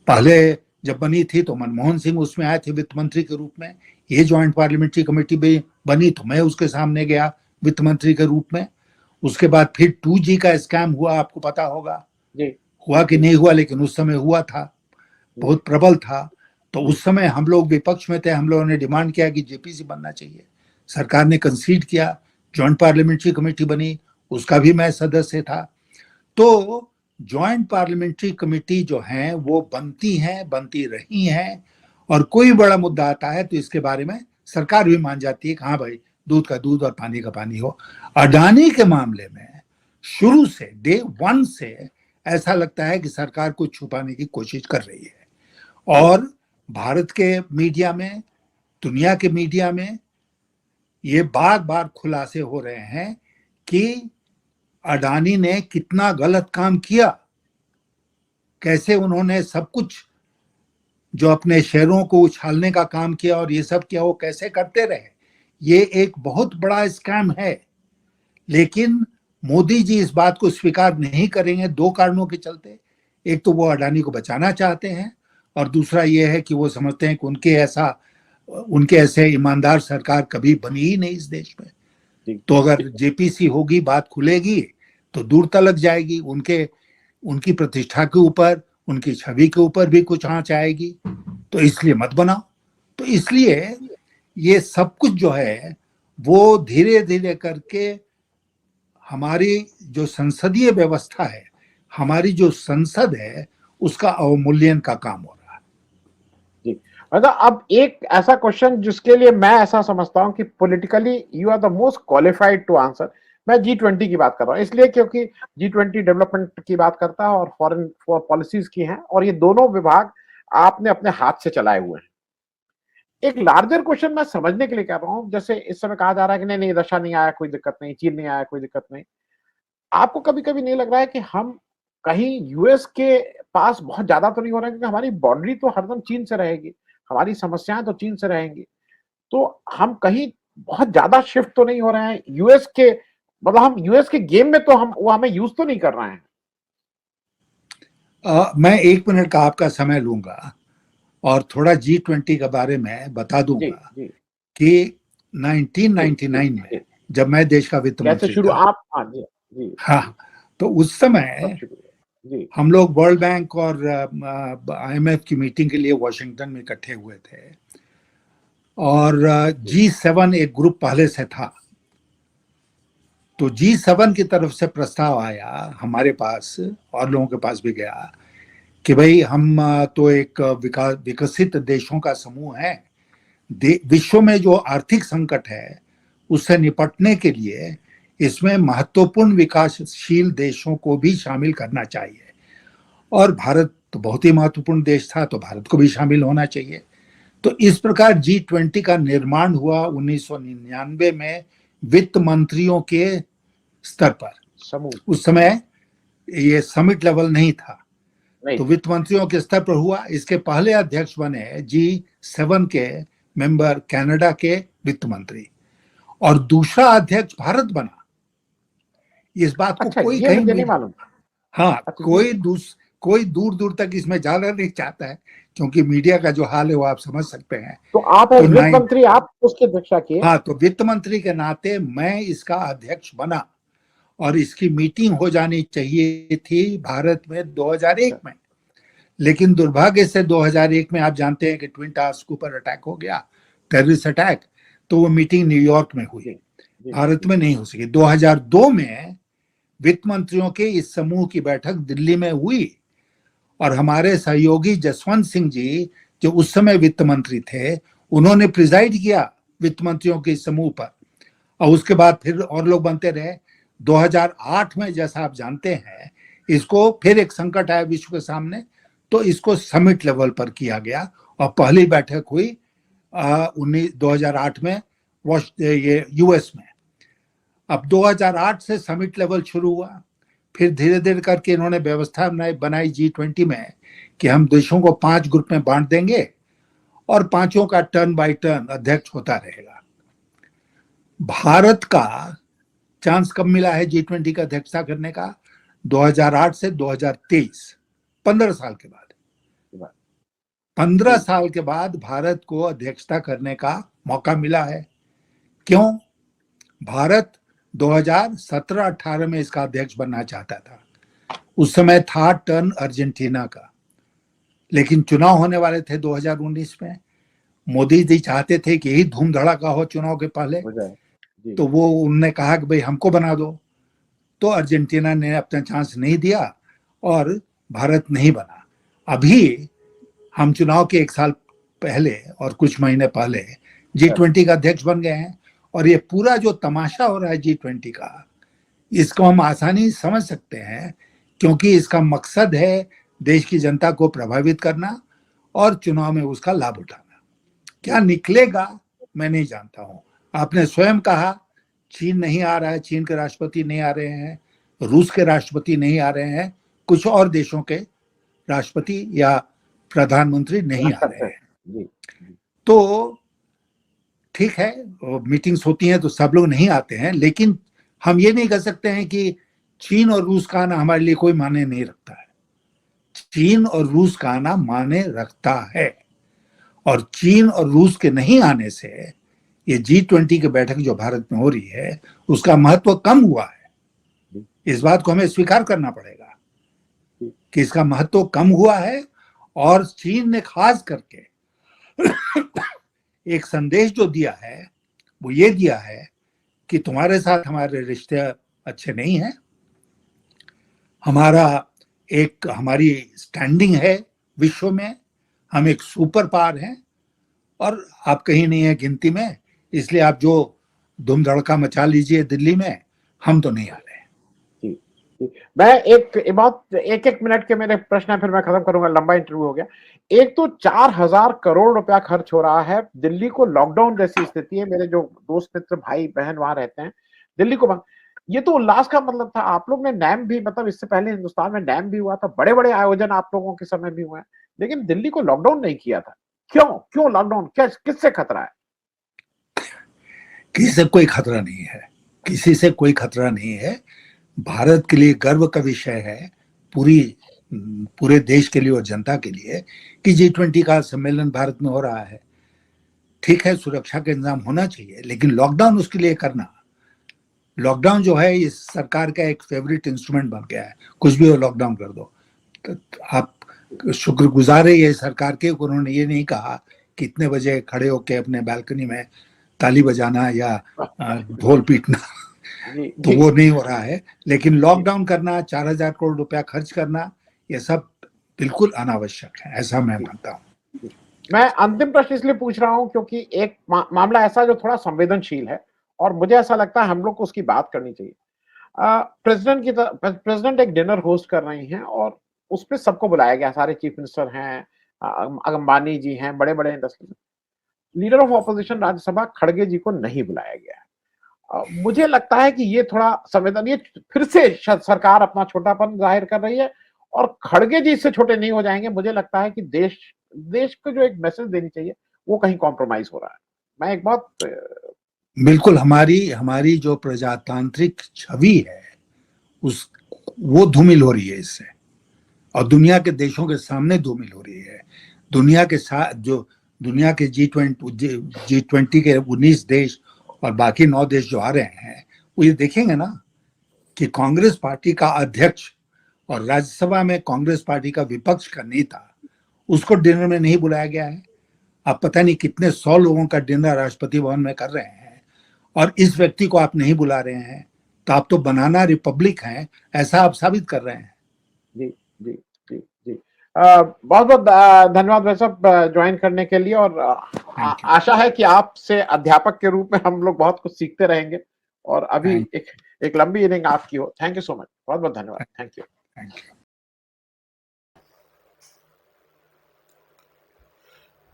पहले जब बनी थी तो मनमोहन सिंह उसमें आए थे वित्त मंत्री के रूप में। ये जॉइंट पार्लियामेंट्री कमेटी भी बनी तो मैं उसके सामने गया वित्त मंत्री के रूप में। उसके बाद फिर 2G का स्कैम हुआ, आपको पता होगा जी। हुआ कि नहीं हुआ, लेकिन उस समय हुआ था, बहुत प्रबल था। तो उस समय हम लोग विपक्ष में थे, हम लोगों ने डिमांड किया कि जेपीसी बनना चाहिए। सरकार ने कंसीड किया, जॉइंट पार्लियामेंट्री कमेटी बनी, उसका भी मैं सदस्य था। तो जॉइंट पार्लियामेंट्री कमेटी जो है वो बनती हैं, बनती रही हैं, और कोई बड़ा मुद्दा आता है तो इसके बारे में सरकार भी मान जाती है कि हाँ भाई, दूध का दूध और पानी का पानी हो। अडानी के मामले में शुरू से, डे 1 से ऐसा लगता है कि सरकार को छुपाने की कोशिश कर रही है, और भारत के मीडिया में, दुनिया के मीडिया में ये बार बार खुलासे हो रहे हैं कि अडानी ने कितना गलत काम किया, कैसे उन्होंने सब कुछ जो अपने शेयरों को उछालने का काम किया और ये सब किया, वो कैसे करते रहे। ये एक बहुत बड़ा स्कैम है, लेकिन मोदी जी इस बात को स्वीकार नहीं करेंगे 2 कारणों के चलते। एक तो वो अडानी को बचाना चाहते हैं, और दूसरा ये है कि वो समझते हैं कि उनके ऐसे ईमानदार सरकार कभी बनी ही नहीं इस देश में। तो अगर जेपीसी होगी, बात खुलेगी तो दूर तलक जाएगी, उनकी प्रतिष्ठा के ऊपर, उनकी छवि के ऊपर भी कुछ आंच आएगी। तो इसलिए मत बनाओ। तो इसलिए ये सब कुछ जो है वो धीरे धीरे करके हमारी जो संसदीय व्यवस्था है, हमारी जो संसद है, उसका अवमूल्यन का काम हो रहा है। जी, मतलब अब एक ऐसा क्वेश्चन जिसके लिए मैं ऐसा समझता हूं कि politically you are the most qualified to answer. मैं G20 की बात कर रहा हूं, इसलिए क्योंकि G20 डेवलपमेंट की बात करता है और फॉरेन पॉलिसीज की हैं, और ये दोनों विभाग आपने अपने हाथ से चलाए हुए हैं। एक लार्जर क्वेश्चन मैं समझने के लिए कह रहा हूं, जैसे इस समय कहा जा रहा है कि नहीं नहीं, रशिया नहीं आया कोई दिक्कत नहीं, चीन नहीं आया कोई दिक्कत नहीं। आपको कभी कभी नहीं लग रहा है कि हम कहीं यूएस के पास बहुत ज्यादा तो नहीं हो रहा है, क्योंकि हमारी बाउंड्री तो हरदम चीन से रहेगी, हमारी समस्याएं तो चीन से रहेंगी, तो हम कहीं बहुत ज्यादा शिफ्ट तो नहीं हो रहे हैं यूएस के, मतलब हम यूएस के गेम में तो वो हमें यूज तो नहीं कर रहे हैं। मैं 1 मिनट का आपका समय लूंगा और थोड़ा G20 के बारे में बता दूंगा कि 1999 में जब मैं देश का वित्त मंत्री था, आप हाँ, तो उस समय हम लोग वर्ल्ड बैंक और IMF की मीटिंग के लिए वॉशिंगटन में इकट्ठे हुए थे, और G7 एक ग्रुप पहले से था। तो G7 की तरफ से प्रस्ताव आया हमारे पास, और लोगों के पास भी गया, कि भाई हम तो एक विकसित देशों का समूह है, विश्व में जो आर्थिक संकट है उससे निपटने के लिए इसमें महत्वपूर्ण विकासशील देशों को भी शामिल करना चाहिए, और भारत तो बहुत ही महत्वपूर्ण देश था, तो भारत को भी शामिल होना चाहिए। तो इस प्रकार G20 का निर्माण हुआ 1999 में वित्त मंत्रियों के स्तर पर। उस समय ये समिट लेवल नहीं था, नहीं। तो वित्त मंत्रियों के स्तर पर हुआ। इसके पहले अध्यक्ष बने G7 के मेंबर कनाडा के वित्त मंत्री, और दूसरा अध्यक्ष भारत बना। इस बात को अच्छा, कोई ये कहीं मुझे नहीं मालूम था। हाँ, अच्छा, कोई दूर दूर तक इसमें जाना नहीं चाहता है, क्योंकि मीडिया का जो हाल है वो आप समझ सकते हैं। तो आप तो एज वित्त मंत्री आप उसकी अध्यक्षता किए? हाँ, तो वित्त मंत्री के नाते मैं इसका अध्यक्ष बना, और इसकी मीटिंग हो जानी चाहिए थी भारत में 2001 में। लेकिन दुर्भाग्य से 2001 में आप जानते हैं कि ट्विन टावर्स के ऊपर अटैक हो गया, टेररिस्ट अटैक, तो वो मीटिंग न्यूयॉर्क में हुई, भारत में नहीं हो सकी। 2002 में वित्त मंत्रियों के इस समूह की बैठक दिल्ली में हुई, और हमारे सहयोगी जसवंत सिंह जी, जो उस समय वित्त मंत्री थे, उन्होंने प्रिजाइड किया वित्त मंत्रियों के समूह पर। और उसके बाद फिर और लोग बनते रहे। 2008 में, जैसा आप जानते हैं, इसको फिर एक संकट आया विश्व के सामने, तो इसको समिट लेवल पर किया गया, और पहली बैठक हुई 2008 में ये यूएस में। अब 2008 से समिट लेवल शुरू हुआ, फिर धीरे धीरे करके इन्होंने व्यवस्था बनाई G20 में कि हम देशों को 5 ग्रुप में बांट देंगे, और पांचों का टर्न बाय टर्न अध्यक्ष होता रहेगा। भारत का चांस कब मिला है G20 का अध्यक्षता करने का? 2008 से 2023, 15 साल के बाद। 15 साल के बाद भारत को अध्यक्षता करने का मौका मिला है। क्यों? भारत 2017-18 में इसका अध्यक्ष बनना चाहता था। उस समय था टर्न अर्जेंटीना का, लेकिन चुनाव होने वाले थे 2019 में। मोदी जी चाहते थे कि यही धूम धड़ाका हो चुनाव के पहले, तो वो उन्होंने कहा कि भाई हमको बना दो। तो अर्जेंटीना ने अपना चांस नहीं दिया और भारत नहीं बना। अभी हम चुनाव के 1 साल पहले और कुछ महीने पहले G20 का अध्यक्ष बन गए हैं, और ये पूरा जो तमाशा हो रहा है G20 का, इसको हम आसानी से समझ सकते हैं, क्योंकि इसका मकसद है देश की जनता को प्रभावित करना और चुनाव में उसका लाभ उठाना। क्या निकलेगा मैं नहीं जानता हूं। आपने स्वयं कहा चीन नहीं आ रहा है, चीन के राष्ट्रपति नहीं आ रहे हैं, रूस के राष्ट्रपति नहीं आ रहे हैं, कुछ और देशों के राष्ट्रपति या प्रधानमंत्री नहीं आ रहे हैं। तो ठीक है, मीटिंग्स होती हैं तो सब लोग नहीं आते हैं, लेकिन हम ये नहीं कह सकते हैं कि चीन और रूस का आना हमारे लिए कोई मायने नहीं रखता है। चीन और रूस का आना मायने रखता है, और चीन और रूस के नहीं आने से ये G20 की बैठक जो भारत में हो रही है उसका महत्व कम हुआ है। इस बात को हमें स्वीकार करना पड़ेगा कि इसका महत्व कम हुआ है, और चीन ने खास करके एक संदेश जो दिया है वो ये दिया है कि तुम्हारे साथ हमारे रिश्ते अच्छे नहीं हैं, हमारी स्टैंडिंग है विश्व में, हम एक सुपर पावर हैं, और आप कहीं नहीं है गिनती में, इसलिए आप जो धूम धड़का मचा लीजिए दिल्ली में, हम तो नहीं आ रहे। मैं एक मिनट के मेरे प्रश्न है, फिर मैं खत्म करूंगा, लंबा इंटरव्यू हो गया। एक तो 4,000 करोड़ रुपया खर्च हो रहा है, दिल्ली को लॉकडाउन जैसी स्थिति है। मेरे जो दोस्त मित्र भाई बहन वहां रहते हैं, दिल्ली को बंद, ये तो उल्लास का मतलब था। आप लोग ने नैम भी, मतलब इससे पहले हिंदुस्तान में नैम भी हुआ था, बड़े बड़े आयोजन आप लोगों के समय भी हुए हैं, लेकिन दिल्ली को लॉकडाउन नहीं किया था। क्यों लॉकडाउन? क्या, किससे खतरा है? किसी से कोई खतरा नहीं है, किसी से कोई खतरा नहीं है। भारत के लिए गर्व का विषय है, पूरे देश के लिए और जनता के लिए, कि G20 का सम्मेलन भारत में हो रहा है। ठीक है, सुरक्षा का इंतजाम होना चाहिए, लेकिन लॉकडाउन उसके लिए करना, लॉकडाउन जो है इस सरकार का एक फेवरेट इंस्ट्रूमेंट बन गया है, कुछ भी हो लॉकडाउन कर दो। तो आप शुक्रगुजार है ये सरकार के, उन्होंने ये नहीं कहा कि इतने बजे खड़े होके अपने बालकनी में ताली बजाना या ढोल पीटना, तो वो नहीं हो रहा है। लेकिन लॉकडाउन करना, 4,000 करोड़ रुपया खर्च करना, ये सब बिल्कुल अनावश्यक है, ऐसा मैं मानता हूँ। मैं अंतिम प्रश्न इसलिए पूछ रहा हूं क्योंकि एक मामला ऐसा जो थोड़ा संवेदनशील है, और मुझे ऐसा लगता है हम लोग को उसकी बात करनी चाहिए। प्रेसिडेंट एक डिनर होस्ट कर रही हैं, और उसपे सबको बुलाया गया, सारे चीफ मिनिस्टर हैं, अंबानी जी हैं, बड़े बड़े industry. Leader of opposition Rajya Sabha खड़गे जी को नहीं बुलाया गया है। मुझे लगता है कि ये थोड़ा संवेदन, ये फिर से सरकार अपना छोटापन जाहिर कर रही है, और खड़गे जी इससे छोटे नहीं हो जाएंगे। मुझे लगता है कि देश देश को जो एक मैसेज देनी चाहिए वो कहीं कॉम्प्रोमाइज हो रहा है। मैं एक बहुत बिल्कुल हमारी हमारी जो प्रजातांत्रिक छवि है उस वो धूमिल हो रही है इससे, और दुनिया के देशों के सामने धूमिल हो रही है। दुनिया के साथ जो दुनिया के G20 के 19 देश और बाकी 9 देश जो आ रहे हैं वो ये देखेंगे ना कि कांग्रेस पार्टी का अध्यक्ष और राज्यसभा में कांग्रेस पार्टी का विपक्ष का नेता, उसको डिनर में नहीं बुलाया गया है। आप पता नहीं कितने 100 लोगों का डिनर राष्ट्रपति भवन में कर रहे हैं और इस व्यक्ति को आप नहीं बुला रहे हैं, तो आप तो बनाना रिपब्लिक हैं ऐसा आप साबित कर रहे हैं। जी जी जी जी बहुत बहुत धन्यवाद भाई साहब ज्वाइन करने के लिए। और आशा है कि आपसे अध्यापक के रूप में हम लोग बहुत कुछ सीखते रहेंगे। और अभी एक लंबी इनिंग आपकी हो। थैंक यू सो मच, बहुत बहुत धन्यवाद। Thank you.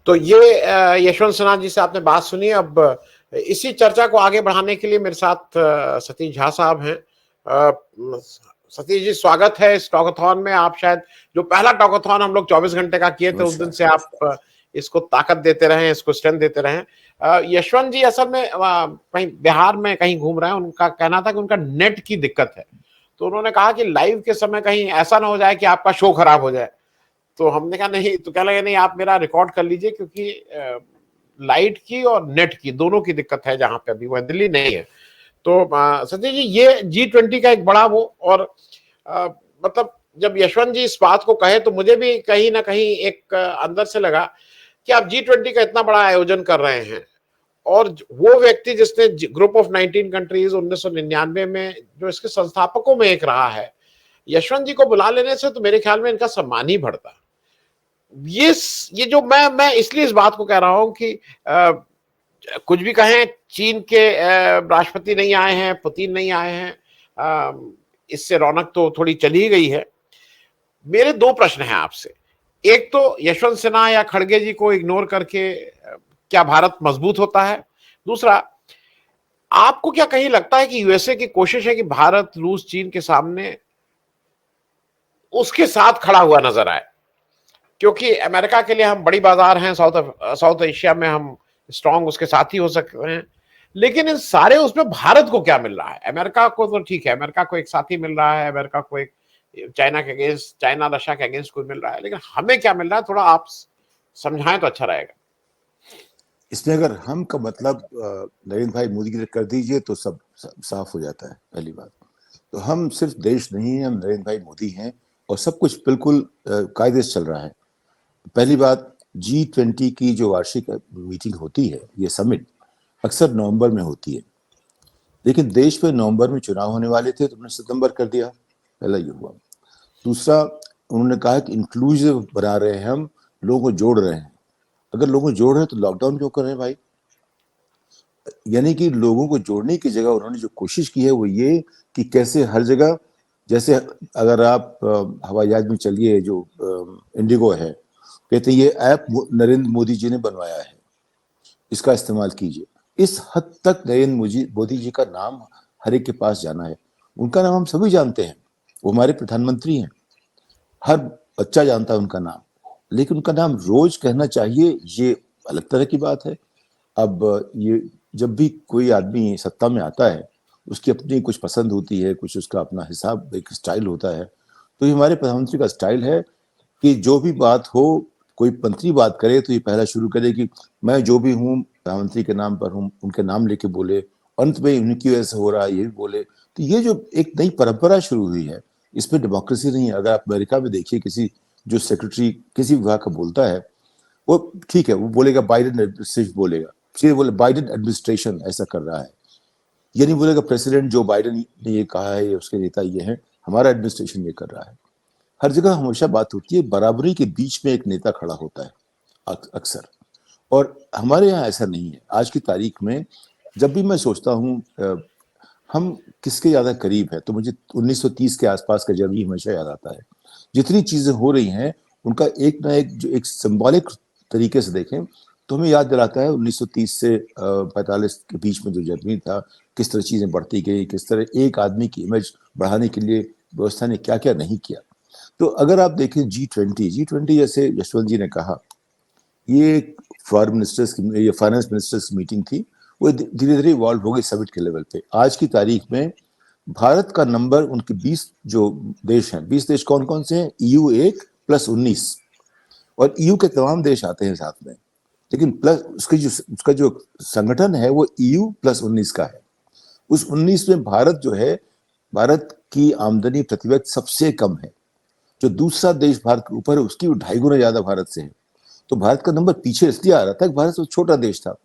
तो ये यशवंत सिन्हा जी से आपने बात सुनी। अब इसी चर्चा को आगे बढ़ाने के लिए मेरे साथ सतीश झा साहब हैं। सतीश जी स्वागत है इस टॉकथॉन में। आप शायद जो पहला टॉकथॉन हम लोग 24 घंटे का किए थे उस दिन से आप इसको ताकत देते रहे, इसको स्ट्रेंथ देते रहे। यशवंत जी असल में कहीं बिहार में कहीं घूम रहे हैं। उनका कहना था कि उनका नेट की दिक्कत है, तो उन्होंने कहा कि लाइव के समय कहीं ऐसा ना हो जाए कि आपका शो खराब हो जाए। तो हमने कहा नहीं, तो कह लगे नहीं आप मेरा रिकॉर्ड कर लीजिए, क्योंकि लाइट की और नेट की दोनों की दिक्कत है जहां पे अभी, वह दिल्ली नहीं है। तो सतीश जी ये G20 का एक बड़ा वो, और मतलब जब यशवंत जी इस बात को कहे तो मुझे भी कहीं ना कहीं एक अंदर से लगा कि आप G20 का इतना बड़ा आयोजन कर रहे हैं और वो व्यक्ति जिसने ग्रुप ऑफ 19 कंट्रीज 1999 में जो इसके संस्थापकों में एक रहा है, यशवंत जी को बुला लेने से तो मेरे ख्याल में इनका सम्मान ही बढ़ता। ये जो मैं इसलिए इस बात को कह रहा हूं कि कुछ भी कहें, चीन के राष्ट्रपति नहीं आए हैं, पुतिन नहीं आए हैं, इससे रौनक तो थोड़ी चली ही गई है। मेरे दो प्रश्न हैं आपसे। एक तो यशवंत सिन्हा या खड़गे जी को इग्नोर करके क्या भारत मजबूत होता है? दूसरा, आपको क्या कहीं लगता है कि यूएसए की कोशिश है कि भारत रूस चीन के सामने उसके साथ खड़ा हुआ नजर आए? क्योंकि अमेरिका के लिए हम बड़ी बाजार हैं, साउथ एशिया में हम स्ट्रांग उसके साथ ही हो सकते हैं, लेकिन इन सारे उसमें भारत को क्या मिल रहा है? अमेरिका को तो ठीक है, अमेरिका को एक साथी मिल रहा है, अमेरिका को एक चाइना के अगेंस्ट, चाइना रशिया के अगेंस्ट कोई मिल रहा है, लेकिन हमें क्या मिल रहा है? थोड़ा आप समझाएं तो अच्छा रहेगा। इसमें अगर हम का मतलब नरेंद्र भाई मोदी की कर दीजिए तो सब साफ हो जाता है। पहली बात तो हम सिर्फ देश नहीं है, हम नरेंद्र भाई मोदी हैं और सब कुछ बिल्कुल कायदे से चल रहा है। पहली बात, G20 की जो वार्षिक मीटिंग होती है, ये समिट अक्सर नवंबर में होती है, लेकिन देश में नवंबर में चुनाव होने वाले थे तो उन्होंने सितंबर कर दिया। पहला ये हुआ। दूसरा, उन्होंने कहा कि इंक्लूसिव बना रहे हैं, हम लोगों को जोड़ रहे हैं। अगर लोगों को जोड़ रहे हैं तो लॉकडाउन क्यों कर रहे हैं भाई? यानी कि लोगों को जोड़ने की जगह उन्होंने जो कोशिश की है वो ये कि कैसे हर जगह, जैसे अगर आप हवाई जहाज में चलिए, जो इंडिगो है, कहते हैं ये ऐप नरेंद्र मोदी जी ने बनवाया है, इसका इस्तेमाल कीजिए। इस हद तक नरेंद्र मोदी जी का नाम हर एक के पास जाना है। उनका नाम हम सभी जानते हैं, वो हमारे प्रधानमंत्री हैं, हर बच्चा जानता है उनका नाम, लेकिन उनका नाम रोज कहना चाहिए, ये अलग तरह की बात है। अब ये जब भी कोई आदमी सत्ता में आता है, उसकी अपनी कुछ पसंद होती है, कुछ उसका अपना हिसाब, एक स्टाइल होता है। तो ये हमारे प्रधानमंत्री का स्टाइल है कि जो भी बात हो, कोई मंत्री बात करे तो ये पहला शुरू करे कि मैं जो भी हूँ प्रधानमंत्री के नाम पर हूँ, उनके नाम लेके बोले, अंत में उनकी वजह से हो रहा है ये भी बोले। तो ये जो एक नई परंपरा शुरू हुई है, इसमें डेमोक्रेसी नहीं है। अगर आप अमेरिका में देखिए, किसी जो सेक्रेटरी किसी विभाग का बोलता है, वो ठीक है, वो बोलेगा बाइडेन सिर्फ बोलेगा, फिर बोले बाइडेन एडमिनिस्ट्रेशन ऐसा कर रहा है, ये नहीं बोलेगा प्रेसिडेंट जो बाइडेन ने ये कहा है, उसके नेता ये हैं, हमारा एडमिनिस्ट्रेशन ये कर रहा है। हर जगह हमेशा बात होती है, बराबरी के बीच में एक नेता खड़ा होता है अक्सर, और हमारे यहाँ ऐसा नहीं है। आज की तारीख में जब भी मैं सोचता हूँ हम किसके ज्यादा करीब है, तो मुझे 1930 के आसपास का जर्मनी हमेशा याद आता है। जितनी चीजें हो रही हैं उनका एक ना एक जो एक सिंबॉलिक तरीके से देखें तो हमें याद दिलाता है 1930 से 45 के बीच में जो जर्मनी था, किस तरह चीजें बढ़ती गई, किस तरह एक आदमी की इमेज बढ़ाने के लिए व्यवस्था ने क्या क्या नहीं किया। तो अगर आप देखें G20 जैसे यशवंत जी ने कहा, ये फॉरेन मिनिस्टर्स की, ये फाइनेंस मिनिस्टर्स की मीटिंग थी, वो धीरे धीरे इवॉल्व हो गई समिट के लेवल पे। आज की तारीख में भारत का नंबर, उनके 20 जो देश हैं, 20 देश कौन कौन से हैं? EU 1 + 19, और EU के तमाम देश आते हैं साथ में, लेकिन प्लस उसका जो संगठन है वो EU + 19 का है। उस 19 में भारत जो है, भारत की आमदनी प्रति व्यक्ति सबसे कम है। जो दूसरा देश भारत के ऊपर है उसकी 2.5 गुना ज्यादा भारत से है। तो भारत का नंबर पीछे इसलिए आ रहा था कि भारत तो छोटा देश था।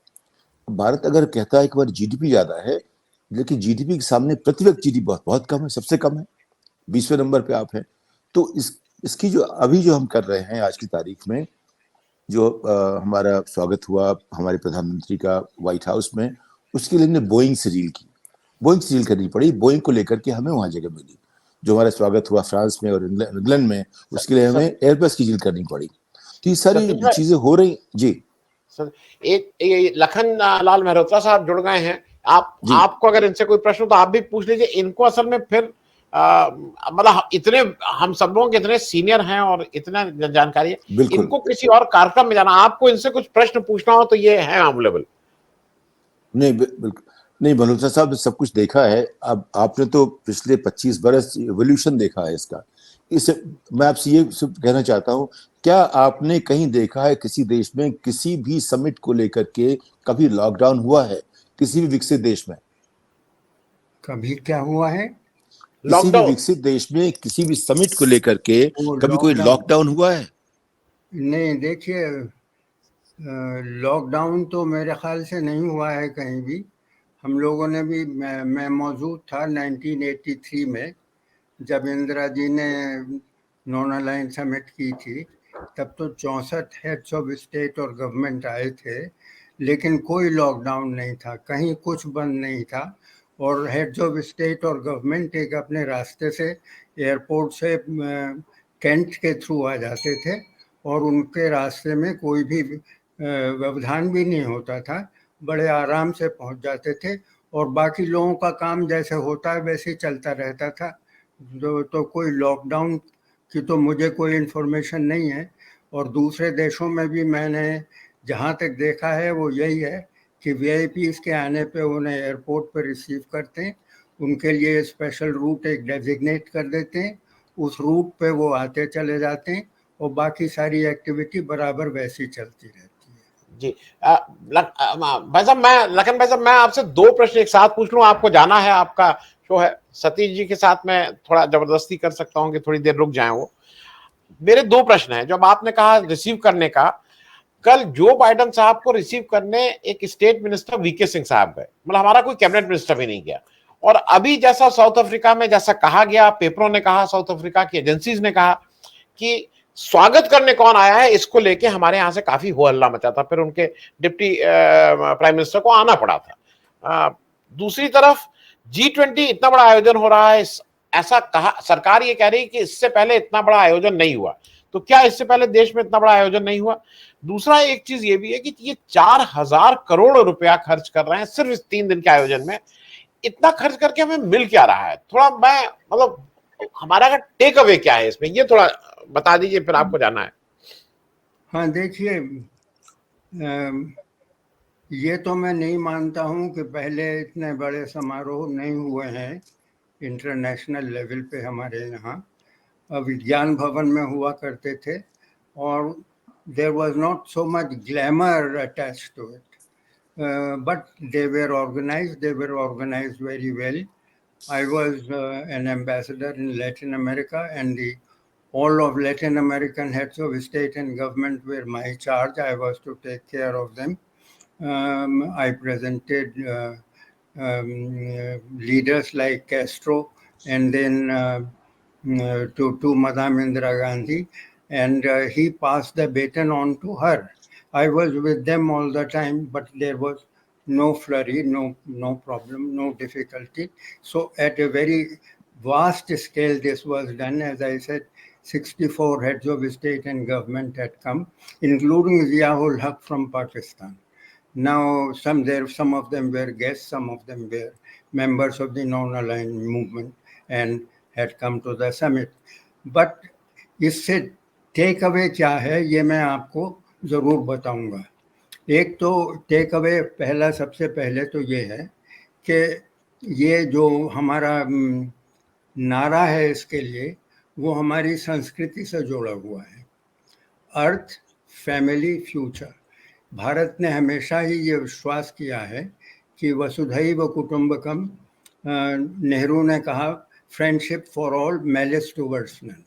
भारत अगर कहता है कि हमारी GDP ज्यादा है, लेकिन GDP के सामने प्रति व्यक्ति GDP बहुत बहुत कम है, सबसे कम है, 20वें नंबर पे आप हैं। तो इसकी जो अभी जो हम कर रहे हैं आज की तारीख में, जो हमारा स्वागत हुआ हमारे प्रधानमंत्री का व्हाइट हाउस में, उसके लिए हमने बोइंग से डील करनी पड़ी। बोइंग को लेकर के हमें वहां जगह मिली। जो हमारा स्वागत हुआ फ्रांस में और इंग्लैंड में, उसके लिए हमें एयरबस की डील करनी पड़ी। तो ये सारी चीजें हो रही जी। सर, एक लखन लाल मेहरोत्रा साहब जुड़ गए हैं। आपको अगर इनसे कोई प्रश्न हो तो आप भी पूछ लीजिए। इनको असल में फिर मतलब इतने हम सब लोग इतने सीनियर हैं और इतना जानकारी है, इनको किसी और कार्यक्रम में जाना, आपको इनसे कुछ प्रश्न पूछना हो तो ये है अवेलेबल। नहीं, बिल्कुल नहीं, मल्होत्रा साहब ने सब कुछ देखा है। अब आपने तो पिछले 25 बरस एवोल्यूशन देखा है इसका। इससे मैं आपसे ये कहना चाहता हूँ, क्या आपने कहीं देखा है किसी देश में, किसी भी समिट को लेकर के कभी लॉकडाउन हुआ है किसी भी विकसित देश में? कभी क्या हुआ है? किसी भी विकसित देश में किसी भी समिट को लेकर के कभी कोई लॉकडाउन हुआ है? नहीं, देखिए, लॉकडाउन तो मेरे ख्याल से नहीं हुआ है कहीं भी। हम लोगों ने भी, मैं मौजूद था 1983 में, जब इंदिरा जी ने नॉन अलाइन समिट की थी। तब तो 64 हेड्स ऑफ स्टेट और गवर्नमेंट आए थे, लेकिन कोई लॉकडाउन नहीं था, कहीं कुछ बंद नहीं था। और हेड्स ऑफ स्टेट और गवर्नमेंट एक अपने रास्ते से एयरपोर्ट से कैंट के थ्रू आ जाते थे, और उनके रास्ते में कोई भी व्यवधान भी नहीं होता था, बड़े आराम से पहुंच जाते थे। और बाकी लोगों का काम जैसे होता है वैसे ही चलता रहता था। तो कोई लॉकडाउन की तो मुझे कोई इन्फॉर्मेशन नहीं है। और दूसरे देशों में भी मैंने जहाँ तक देखा है वो यही है कि VIPs के आने पे उन्हें एयरपोर्ट पर रिसीव करते हैं, उनके लिए स्पेशल रूट एक डेजिग्नेट कर देते हैं, उस रूट पे वो आते चले जाते हैं, और बाकी सारी एक्टिविटी बराबर वैसी चलती रहती है। जी, भाई साहब, लखन भाई साहब, मैं आपसे 2 प्रश्न एक साथ पूछ लूं। आपको जाना है, आपका शो है। सतीश जी के साथ मैं थोड़ा जबरदस्ती कर सकता हूं कि थोड़ी देर रुक जाएं वो। मेरे 2 प्रश्न हैं। जब आपने कहा रिसीव करने का, कल जो बाइडेन साहब को रिसीव करने एक स्टेट मिनिस्टर VK सिंह साहब गए, मतलब हमारा कोई कैबिनेट मिनिस्टर भी नहीं गया। और अभी जैसा साउथ अफ्रीका में जैसा कहा गया, पेपरों ने कहा, साउथ अफ्रीका की एजेंसीज ने कहा कि स्वागत करने कौन आया है, इसको लेके हमारे यहां से काफी हो हल्ला मचा था। फिर उनके डिप्टी प्राइम मिनिस्टर को आना पड़ा था। दूसरी तरफ G20 इतना बड़ा आयोजन हो रहा है, ऐसा कहा, सरकार ये कह रही है कि इससे पहले इतना बड़ा आयोजन नहीं हुआ। तो क्या इससे पहले देश में इतना बड़ा आयोजन नहीं हुआ? दूसरा एक चीज ये भी है कि ये 4,000 करोड़ रुपया खर्च कर रहे हैं सिर्फ इस 3 दिन के आयोजन में। इतना खर्च करके हमें मिल क्या रहा है? थोड़ा मैं मतलब हमारा टेक अवे क्या है इसमें, ये थोड़ा बता दीजिए, फिर आपको जाना है। हाँ, देखिए, ये तो मैं नहीं मानता हूँ कि पहले इतने बड़े समारोह नहीं हुए हैं इंटरनेशनल लेवल पे हमारे यहाँ। विज्ञान भवन में हुआ करते थे, और there was not so much glamour attached to it, but they were organised very well. I was an ambassador in Latin America, and all of Latin American heads of state and government were my charge. I was to take care of them. I presented leaders like Castro, and then to Madam Indira Gandhi, and he passed the baton on to her. I was with them all the time, but there was no flurry, no problem, no difficulty. So at a very vast scale this was done. As I said, 64 heads of state and government had come, including Ziaul Haq from Pakistan. Now some of them were guests, some of them were members of the non-aligned movement and had come to the summit. But इससे take away क्या है ये मैं आपको ज़रूर बताऊंगा। एक तो टेक अवे पहला, सबसे पहले तो ये है कि ये जो हमारा नारा है इसके लिए, वो हमारी संस्कृति से जुड़ा हुआ है। अर्थ, फैमिली, फ्यूचर। भारत ने हमेशा ही ये विश्वास किया है कि वसुधैव कुटुंबकम, नेहरू ने कहा friendship for all, malice towards none.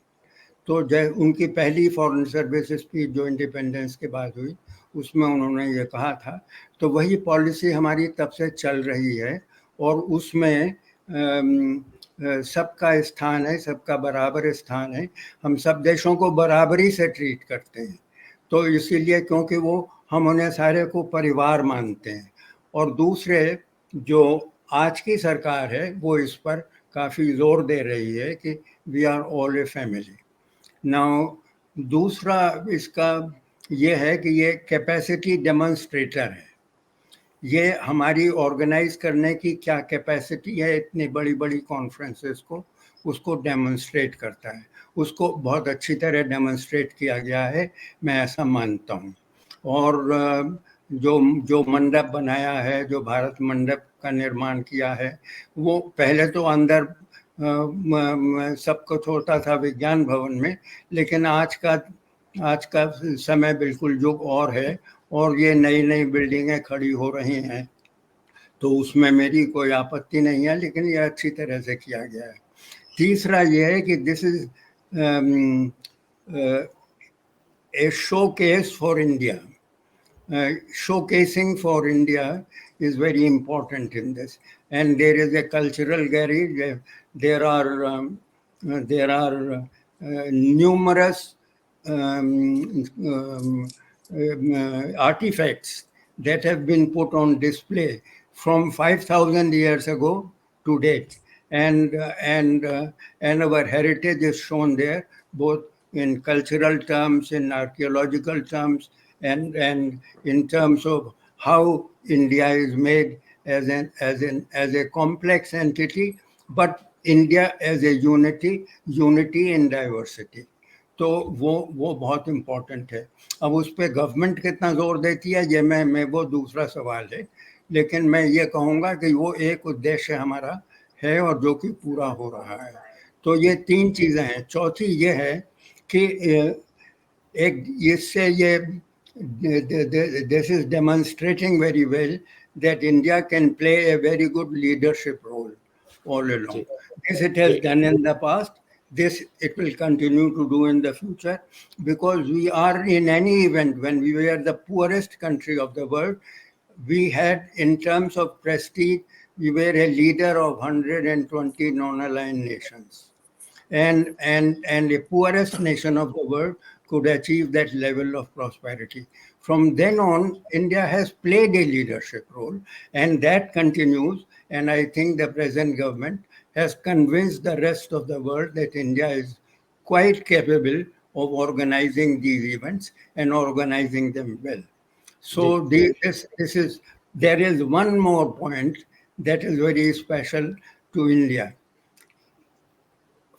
तो जब उनकी पहली फॉरेन सर्विस स्पीच जो इंडिपेंडेंस के बाद हुई उसमें उन्होंने ये कहा था, तो वही पॉलिसी हमारी तब से चल रही है और उसमें सबका स्थान है, सबका बराबर स्थान है। हम सब देशों को बराबरी से ट्रीट करते हैं, तो इसीलिए क्योंकि वो हम उन्हें सारे को परिवार मानते हैं। और दूसरे जो आज की सरकार है वो इस पर काफ़ी जोर दे रही है कि we are all a family. Now दूसरा इसका ये है कि ये कैपेसिटी डेमोन्स्ट्रेटर है। ये हमारी ऑर्गेनाइज करने की क्या कैपेसिटी है, इतनी बड़ी बड़ी कॉन्फ्रेंसेस को, उसको डेमोन्स्ट्रेट करता है। उसको बहुत अच्छी तरह डेमोन्स्ट्रेट किया गया है, मैं ऐसा मानता हूँ। और जो जो मंडप बनाया है, जो भारत मंडप का निर्माण किया है, वो पहले तो अंदर सब कुछ होता था विज्ञान भवन में, लेकिन आज का समय बिल्कुल युग और है और ये नई नई बिल्डिंगें खड़ी हो रही हैं, तो उसमें मेरी कोई आपत्ति नहीं है, लेकिन ये अच्छी तरह से किया गया है। तीसरा ये है कि this is a showcase for India. Showcasing for India is very important in this, and there is a cultural garage. There are numerous artifacts that have been put on display from 5,000 years ago to date, and our heritage is shown there, both in cultural terms, in archaeological terms, and in terms of how India is made as a complex entity, but India as a unity in diversity. तो वो बहुत important है। अब उस पर government कितना जोर देती है ये मैं वो दूसरा सवाल है, लेकिन मैं ये कहूँगा कि वो एक उद्देश्य हमारा है और जो कि पूरा हो रहा है। तो ये तीन चीज़ें हैं। चौथी ये है कि एक इससे ये this is demonstrating very well that India can play a very good leadership role all along. This it has done in the past. This it will continue to do in the future, because we are, in any event, when we were the poorest country of the world, we had, in terms of prestige, we were a leader of 120 non-aligned nations. And the poorest nation of the world could achieve that level of prosperity. From then on, India has played a leadership role, and that continues. And I think the present government has convinced the rest of the world that India is quite capable of organizing these events and organizing them well. So there is one more point that is very special to India.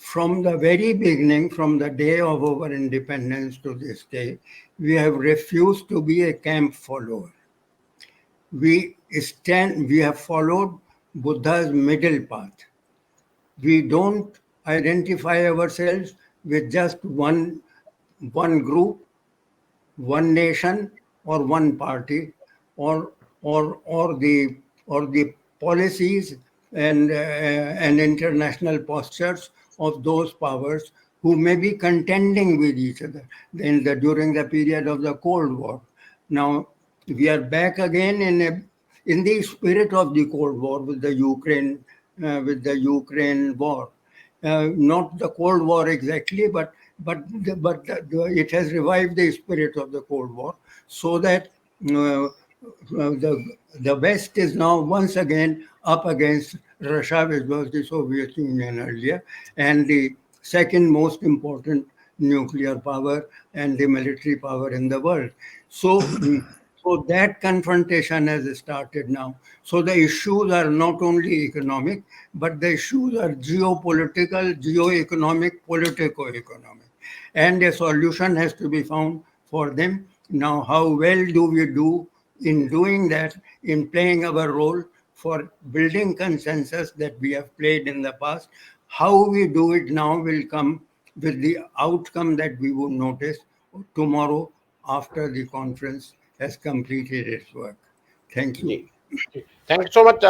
From the very beginning, from the day of our independence to this day, we have refused to be a camp follower. We have followed Buddha's middle path. We don't identify ourselves with just one group, one nation, or one party, or the policies and international postures of those powers who may be contending with each other during the period of the Cold War. Now we are back again in the spirit of the Cold War with the Ukraine war. Not the Cold War exactly, but it has revived the spirit of the Cold War, so that the West is now once again up against Russia, which was the Soviet Union earlier, and the second most important nuclear power and the military power in the world. So that confrontation has started now. So the issues are not only economic, but the issues are geopolitical, geo-economic, politico-economic. and a solution has to be found for them. Now, how well do we do in doing that, in playing our role for building consensus that we have played in the past? How we do it now will come with the outcome that we would notice tomorrow after the conference has completed its work. Thank you. Thank you so much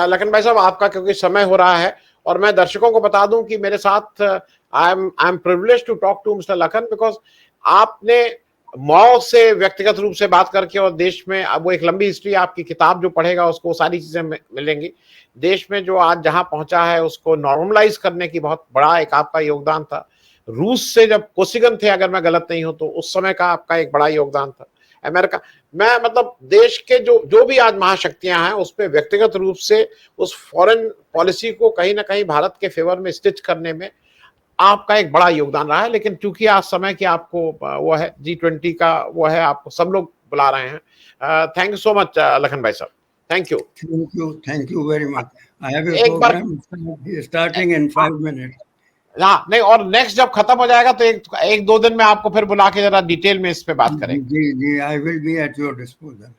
Lakhan भाई साहब, आपका क्योंकि समय हो रहा है, और मैं दर्शकों को बता दूं कि मेरे साथ I am privileged to talk to mister Lakhan, because आपने माओ से व्यक्तिगत रूप से बात करके, और देश में अब वो एक लंबी हिस्ट्री, आपकी किताब जो पढ़ेगा उसको सारी चीजें मिलेंगी। देश में जो आज जहां पहुंचा है उसको नॉर्मलाइज करने की बहुत बड़ा एक आपका योगदान था। रूस से जब कोसिगन थे, अगर मैं गलत नहीं हूं, तो उस समय का आपका एक बड़ा योगदान था। अमेरिका, मैं मतलब देश के जो भी आज महाशक्तियां हैं उस पर व्यक्तिगत रूप से उस फॉरेन पॉलिसी को कहीं ना कहीं भारत के फेवर में स्टिच करने में आपका एक बड़ा योगदान रहा है। लेकिन चूंकि आज समय की आपको वो है G20 का वो है, आपको सब लोग बुला रहे हैं। Thank you so much Lakhan भाई साहब, thank you. Thank you very much. I have a program starting in 5 minutes. हाँ, नहीं, और नेक्स्ट जब खत्म हो जाएगा तो एक दो दिन में आपको फिर बुला के जरा डिटेल में इस पे बात करेंगे। जी, I will be at your disposal.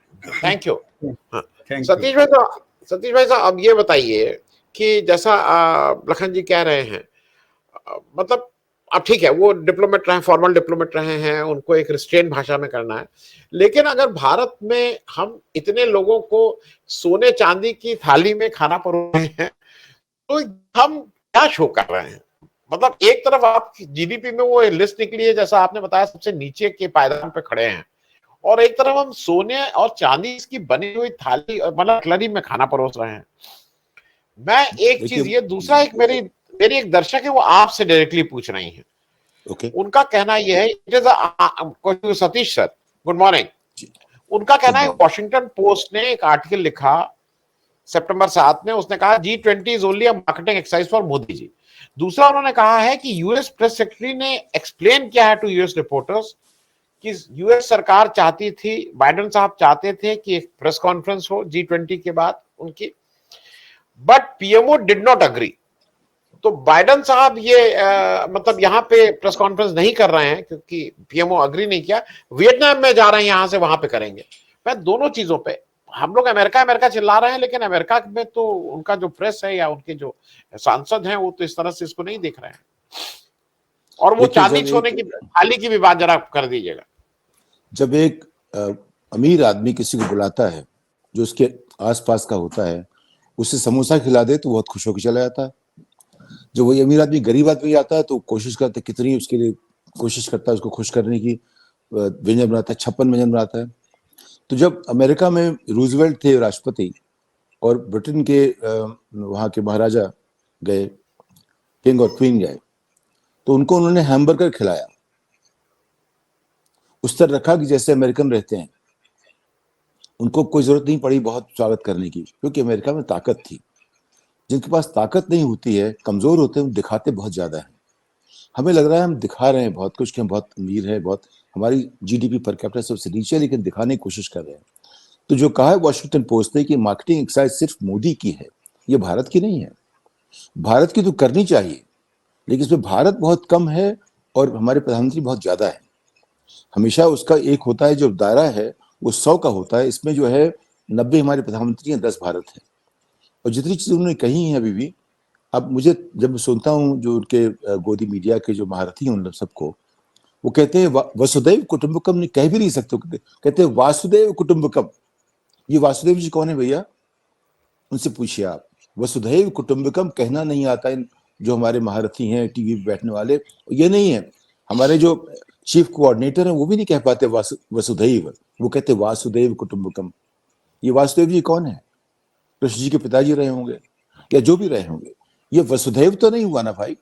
Thank you. Thank Satish भाई साहब, अब ये बताइए कि जैसा लखन जी कह रहे हैं, मतलब अब ठीक है, वो डिप्लोमेट रहे, फॉर्मल डिप्लोमेट रहे हैं, उनको एक रिस्ट्रेन भाषा में करना है, लेकिन अगर भारत में हम इतने लोगों को सोने चांदी की थाली में खाना परोस रहे हैं, तो हम क्या शो कर रहे हैं? मतलब एक तरफ आप जीडीपी में वो लिस्ट निकली है, जैसा आपने बताया, सबसे नीचे के पायदान पे खड़े हैं, और एक तरफ हम सोने और चांदी की बनी हुई थाली, मतलब कटलरी में खाना परोस रहे हैं। मैं एक चीज ये, दूसरा एक मेरी एक दर्शक है, वो आपसे डायरेक्टली पूछ रही हैं। ओके, उनका कहना यह है, it is Satish sir, good morning. उनका कहना है, वॉशिंगटन पोस्ट ने एक आर्टिकल लिखा सितंबर 7 में, उसने कहा G20 is only a marketing exercise for Modi ji. दूसरा उन्होंने कहा है कि यूएस प्रेस सेक्रेटरी ने एक्सप्लेन किया है टू यूएस रिपोर्टर्स कि यूएस सरकार चाहती थी, बाइडेन साहब चाहते थे कि एक प्रेस कॉन्फ्रेंस हो G20 के बाद उनकी, but PMO did not agree. तो बाइडेन साहब ये मतलब यहाँ पे प्रेस कॉन्फ्रेंस नहीं कर रहे हैं क्योंकि पीएमओ अग्री नहीं किया, वियतनाम में जा रहे हैं, यहां से वहां पे करेंगे। मैं दोनों चीजों पे, हम लोग अमेरिका चिल्ला रहे हैं, लेकिन अमेरिका में तो उनका जो प्रेस है या उनके जो सांसद हैं वो तो इस तरह से इसको नहीं देख रहे हैं। और वो चांदी सोने की थाली की भी बात जरा कर दीजिएगा। जब एक अमीर आदमी किसी को बुलाता है जो उसके आसपास का होता है, उसे समोसा खिला दे तो बहुत खुश होकर चला जाता है। जब वही अमीर आदमी गरीब आदमी आता है तो कोशिश करता है, कितनी उसके लिए कोशिश करता है उसको खुश करने की, व्यंजन बनाता है, 56 व्यंजन बनाता है। तो जब अमेरिका में रूजवेल्ट थे राष्ट्रपति और ब्रिटेन के वहाँ के महाराजा गए, किंग और क्वीन गए, तो उनको उन्होंने हैमबर्गर खिलाया, उस तरह रखा कि जैसे अमेरिकन रहते हैं। उनको कोई जरूरत नहीं पड़ी बहुत स्वागत करने की, क्योंकि अमेरिका में ताकत थी। जिनके पास ताकत नहीं होती है, कमजोर होते हैं, दिखाते बहुत ज्यादा है। हमें लग रहा है हम दिखा रहे हैं बहुत कुछ कि हम बहुत अमीर हैं, बहुत हमारी जीडीपी पर कैपिटा सबसे नीचे, लेकिन दिखाने की कोशिश कर रहे हैं। तो जो कहा है वॉशिंगटन पोस्ट ने कि मार्केटिंग एक्सरसाइज सिर्फ मोदी की है, ये भारत की नहीं है। भारत की तो करनी चाहिए, लेकिन इसमें भारत बहुत कम है और हमारे प्रधानमंत्री बहुत ज्यादा है। हमेशा उसका एक होता है जो दायरा है वो 100 का होता है, इसमें जो है 90 हमारे प्रधानमंत्री हैं, 10 भारत है। और जितनी चीजें उन्होंने कही हैं अभी भी, अब मुझे जब मैं सुनता हूँ जो उनके गोदी मीडिया के जो महारथी हैं उन सबको, वो कहते हैं वसुदैव कुटुंबकम, नहीं कह भी नहीं सकते, कहते हैं वासुदेव कुटुंबकम। ये वासुदेव जी कौन है भैया? उनसे पूछिए आप। वसुधैव कुटुंबकम कहना नहीं आता इन जो हमारे महारथी हैं टीवी पे बैठने वाले, ये नहीं है। हमारे जो चीफ कोऑर्डिनेटर हैं वो भी नहीं कह पाते वसुधैव, वो कहते वासुदेव कुटुंबकम। ये वासुदेव जी कौन है? कृष्ण जी के पिताजी रहे होंगे या जो भी रहे होंगे। ये वसुधैव तो नहीं हुआ ना भाई।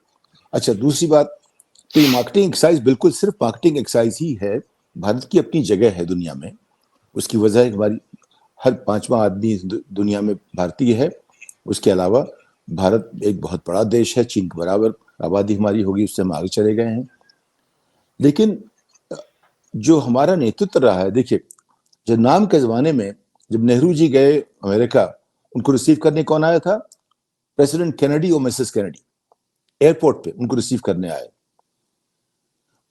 अच्छा, दूसरी बात, तो ये मार्केटिंग एक्सरसाइज बिल्कुल सिर्फ मार्केटिंग एक्सरसाइज ही है। भारत की अपनी जगह है दुनिया में, उसकी वजह हमारी हर 5वां आदमी दुनिया में भारतीय है। उसके अलावा भारत एक बहुत बड़ा देश है, चीन के बराबर आबादी हमारी होगी, उससे हम आगे चले गए हैं। लेकिन जो हमारा नेतृत्व रहा है, देखिए जब नाम के जमाने में जब नेहरू जी गए अमेरिका, उनको रिसीव करने कौन आया था? प्रेसिडेंट कैनेडी और मिसेस कैनेडी एयरपोर्ट पे उनको रिसीव करने आए।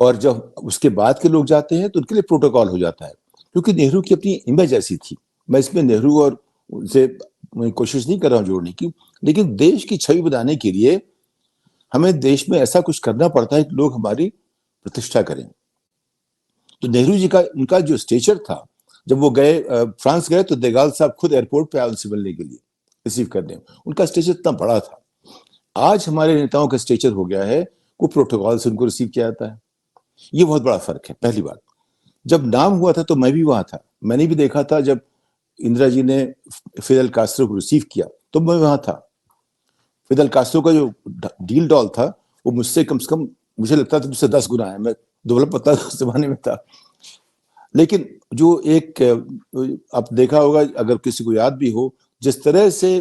और जब उसके बाद के लोग जाते हैं तो उनके लिए प्रोटोकॉल हो जाता है, क्योंकि नेहरू की अपनी इमेज ऐसी थी। मैं इसमें नेहरू और उनसे मैं कोशिश नहीं कर रहा हूँ जोड़ने की, लेकिन देश की छवि बनाने के लिए हमें देश में ऐसा कुछ करना पड़ता है कि लोग हमारी प्रतिष्ठा करें। तो नेहरू जी का उनका जो स्टेचर था, जब वो गए फ्रांस गए तो देगाल साहब खुद एयरपोर्ट पे आए उनसे मिलने के लिए, रिसीव करने। उनका स्टेचर इतना बड़ा था। आज हमारे नेताओं का स्टेचर हो गया है वो प्रोटोकॉल से उनको रिसीव किया जाता है। ये बहुत बड़ा फर्क है। पहली बात, जब नाम हुआ था तो मैं भी वहां था, मैंने भी देखा था जब इंदिरा जी ने फिदेल कास्ट्रो को रिसीव किया तो मैं वहां था। फिदेल कास्ट्रो का जो डील डॉल था वो मुझसे कम से कम, मुझे लगता था मुझसे 10 गुना है, मैं दुबला पतला उस जमाने में था। लेकिन जो एक आप देखा होगा, अगर किसी को याद भी हो, जिस तरह से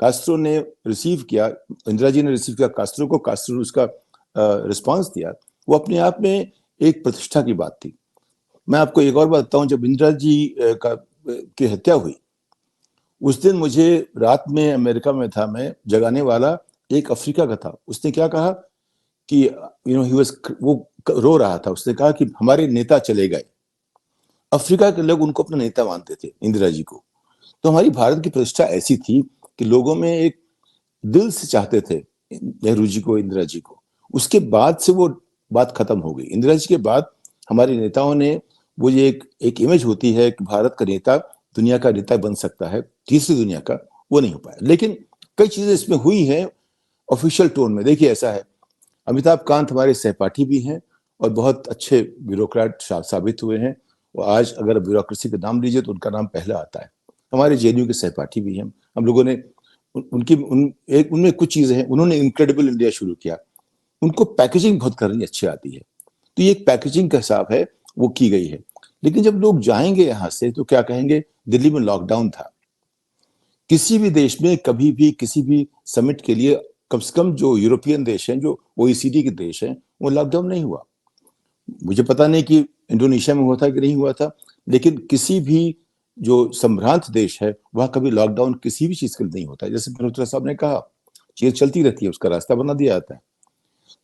कास्ट्रो ने रिसीव किया, इंदिरा जी ने रिसीव किया कास्ट्रो को, कास्ट्रो ने उसका रिस्पांस दिया, वो अपने आप में एक प्रतिष्ठा की बात थी। मैं आपको एक और बात बताऊं, जब इंदिरा जी की हत्या हुई उस दिन मुझे रात में अमेरिका में था, मैं जगाने वाला एक अफ्रीका का था। उसने क्या कहा कि वो रो रहा था, उसने कहा कि हमारे नेता चले गए। अफ्रीका के लोग उनको अपना नेता मानते थे, इंदिरा जी को। तो हमारी भारत की प्रतिष्ठा ऐसी थी कि लोगों में एक दिल से चाहते थे नेहरू जी को, इंदिरा जी को। उसके बाद से वो बात खत्म हो गई। इंदिरा जी के बाद हमारे नेताओं ने वो ये एक इमेज होती है कि भारत का नेता दुनिया का नेता बन सकता है, तीसरी दुनिया का, वो नहीं हो पाया। लेकिन कई चीजें इसमें हुई हैं ऑफिशियल टोन में। देखिए ऐसा है, अमिताभ कांत हमारे सहपाठी भी हैं और बहुत अच्छे ब्यूरोक्रेट साबित हुए हैं। और आज अगर ब्यूरोक्रेसी का नाम लीजिए तो उनका नाम पहला आता है। हमारे जेएनयू के सहपाठी भी हैं। हम लोगों ने उनमें कुछ चीजें हैं, उन्होंने इनक्रेडिबल इंडिया शुरू किया, उनको पैकेजिंग बहुत करनी अच्छी आती है। तो ये एक पैकेजिंग का हिसाब है, वो की गई है। लेकिन जब लोग जाएंगे यहां से तो क्या कहेंगे, दिल्ली में लॉकडाउन था। किसी भी देश में कभी भी किसी भी समिट के लिए, कम से कम जो यूरोपियन देश हैं, जो ओईसीडी के देश हैं, वो लॉकडाउन नहीं हुआ। मुझे पता नहीं कि इंडोनेशिया में हुआ था कि नहीं हुआ था, लेकिन किसी भी जो संभ्रांत देश है वहां कभी लॉकडाउन किसी भी चीज के लिए नहीं होता है। जैसे मल्होत्रा साहब ने कहा, चीज चलती रहती है, उसका रास्ता बना दिया जाता है।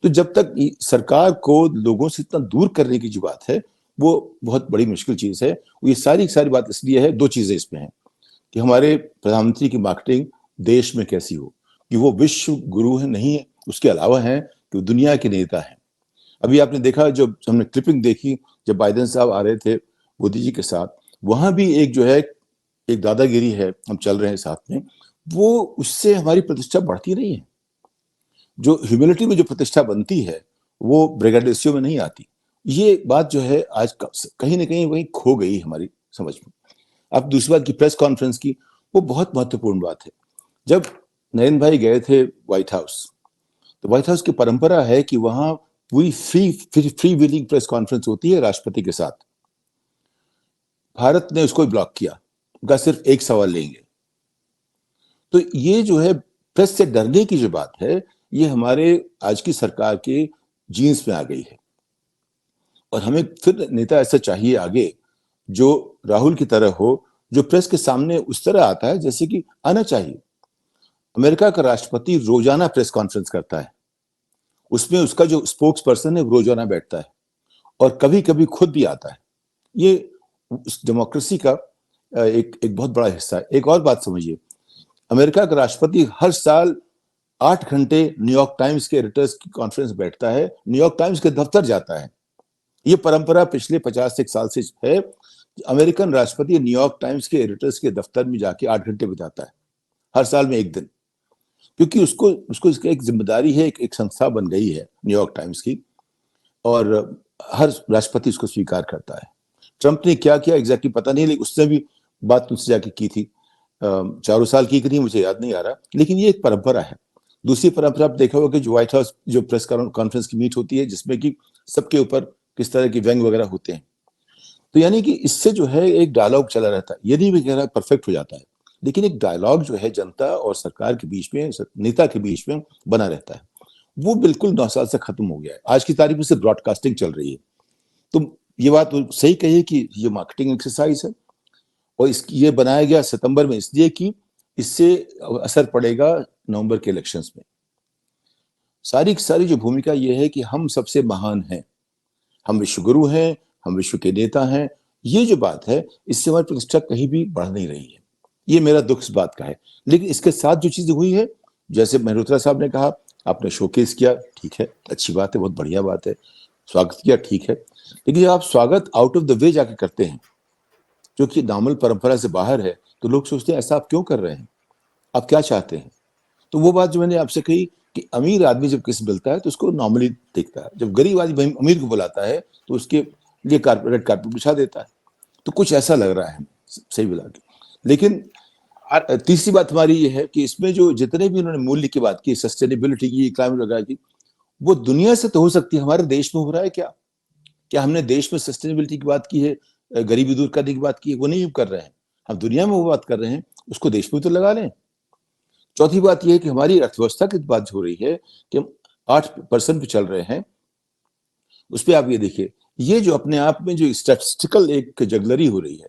तो जब तक सरकार को लोगों से इतना दूर करने की जो बात है, वो बहुत बड़ी मुश्किल चीज है। ये सारी बात इसलिए है, दो चीजें इसमें हैं कि हमारे प्रधानमंत्री की मार्केटिंग देश में कैसी हो, कि वो विश्व गुरु है नहीं है, उसके अलावा है कि वो दुनिया के नेता है। अभी आपने देखा, जब हमने क्लिपिंग देखी जब बाइडेन साहब आ रहे थे मोदी जी के साथ, वहां भी एक जो है एक दादागिरी है, हम चल रहे हैं साथ में, वो उससे हमारी प्रतिष्ठा बढ़ती नहीं है। जो ह्यूमिलिटी में जो प्रतिष्ठा बनती है वो ब्रिगेडेसियो में नहीं आती। ये बात जो है आज कहीं ना कहीं वहीं खो गई हमारी समझ में। अब दूसरी बात की प्रेस कॉन्फ्रेंस की, वो बहुत महत्वपूर्ण बात है। जब नरेंद्र भाई गए थे व्हाइट हाउस, तो व्हाइट हाउस की परंपरा है कि वहां पूरी फ्री व्हीलिंग प्रेस कॉन्फ्रेंस होती है राष्ट्रपति के साथ। भारत ने उसको ब्लॉक किया, उनका सिर्फ एक सवाल लेंगे। तो ये जो है प्रेस से डरने की जो बात है, ये हमारे आज की सरकार के जीन्स में आ गई है। और हमें फिर नेता ऐसा चाहिए आगे जो राहुल की तरह हो, जो प्रेस के सामने उस तरह आता है जैसे कि आना चाहिए। अमेरिका का राष्ट्रपति रोजाना प्रेस कॉन्फ्रेंस करता है, उसमें उसका जो स्पोक्स पर्सन है रोजाना बैठता है और कभी कभी खुद भी आता है। ये उस डेमोक्रेसी का एक बहुत बड़ा हिस्सा है। एक और बात समझिए, अमेरिका का राष्ट्रपति हर साल 8 घंटे न्यूयॉर्क टाइम्स के एडिटर्स की कॉन्फ्रेंस बैठता है, न्यूयॉर्क टाइम्स के दफ्तर जाता है। ये परंपरा पिछले 50 साल से है। अमेरिकन राष्ट्रपति न्यूयॉर्क टाइम्स के एडिटर्स के दफ्तर में जाके 8 घंटे बिताता है, हर साल में एक दिन, क्योंकि उसको इसकी एक जिम्मेदारी है, एक संस्था बन गई है न्यूयॉर्क टाइम्स की, और हर राष्ट्रपति इसको स्वीकार करता है। ट्रंप ने क्या किया एग्जैक्टली पता नहीं, लेकिन उसने भी बात तुमसे जाके की थी, 4 साल की नहीं, मुझे याद नहीं आ रहा, लेकिन ये एक परंपरा है। दूसरी परंपरा आप देखा होगा कि जो व्हाइट हाउस जो प्रेस कॉन्फ्रेंस की मीट होती है, जिसमें कि सबके ऊपर किस तरह की व्यंग वगैरह होते हैं। तो यानी कि इससे जो है एक डायलॉग चला रहता है। ये नहीं भी कह रहा परफेक्ट हो जाता है, लेकिन एक डायलॉग जो है जनता और सरकार के बीच में, नेता के बीच में बना रहता है। वो बिल्कुल 9 साल से खत्म हो गया है। आज की तारीख में सिर्फ ब्रॉडकास्टिंग चल रही है। तो ये बात सही कही कि ये मार्केटिंग एक्सरसाइज है, और ये बनाया गया सितंबर में इसलिए कि इससे असर पड़ेगा नवंबर के इलेक्शंस में। सारी जो भूमिका ये है कि हम सबसे महान हैं, हम विश्व गुरु हैं, हम विश्व के नेता हैं, ये जो बात है इससे हमारी प्रतिष्ठा कहीं भी बढ़ नहीं रही है। ये मेरा दुख इस बात का है। लेकिन इसके साथ जो चीजें हुई है, जैसे मल्होत्रा साहब ने कहा, आपने शोकेस किया, ठीक है, अच्छी बात है, बहुत बढ़िया बात है, स्वागत किया, ठीक है। लेकिन जब आप स्वागत आउट ऑफ द वे जाके करते हैं, जो कि नॉर्मल परंपरा से बाहर है, तो लोग सोचते हैं ऐसा आप क्यों कर रहे हैं, आप क्या चाहते हैं। तो वो बात जो मैंने आपसे कही कि अमीर आदमी जब किसी मिलता है तो उसको नॉर्मली देखता है, जब गरीब आदमी अमीर को बुलाता है तो उसके लिए रेड कार्पेट बिछा देता है। तो कुछ ऐसा लग रहा है सही मिला के। लेकिन तीसरी बात हमारी ये है कि इसमें जो जितने भी उन्होंने मूल्य की बात की, सस्टेनेबिलिटी की, क्लाइमेट वगैरह की, वो दुनिया से तो हो सकती है, हमारे देश में हो रहा है क्या? क्या हमने देश में सस्टेनेबिलिटी की बात की है, गरीबी दूर करने की बात की है? वो नहीं कर रहे हैं। हम दुनिया में वो बात कर रहे हैं, उसको देश में तो लगा लें। चौथी बात यह है कि हमारी अर्थव्यवस्था की बात हो रही है कि हम 8% पे चल रहे हैं। उस पर आप ये देखिए, ये जो अपने आप में जो स्टैटिस्टिकल एक जगलरी हो रही है,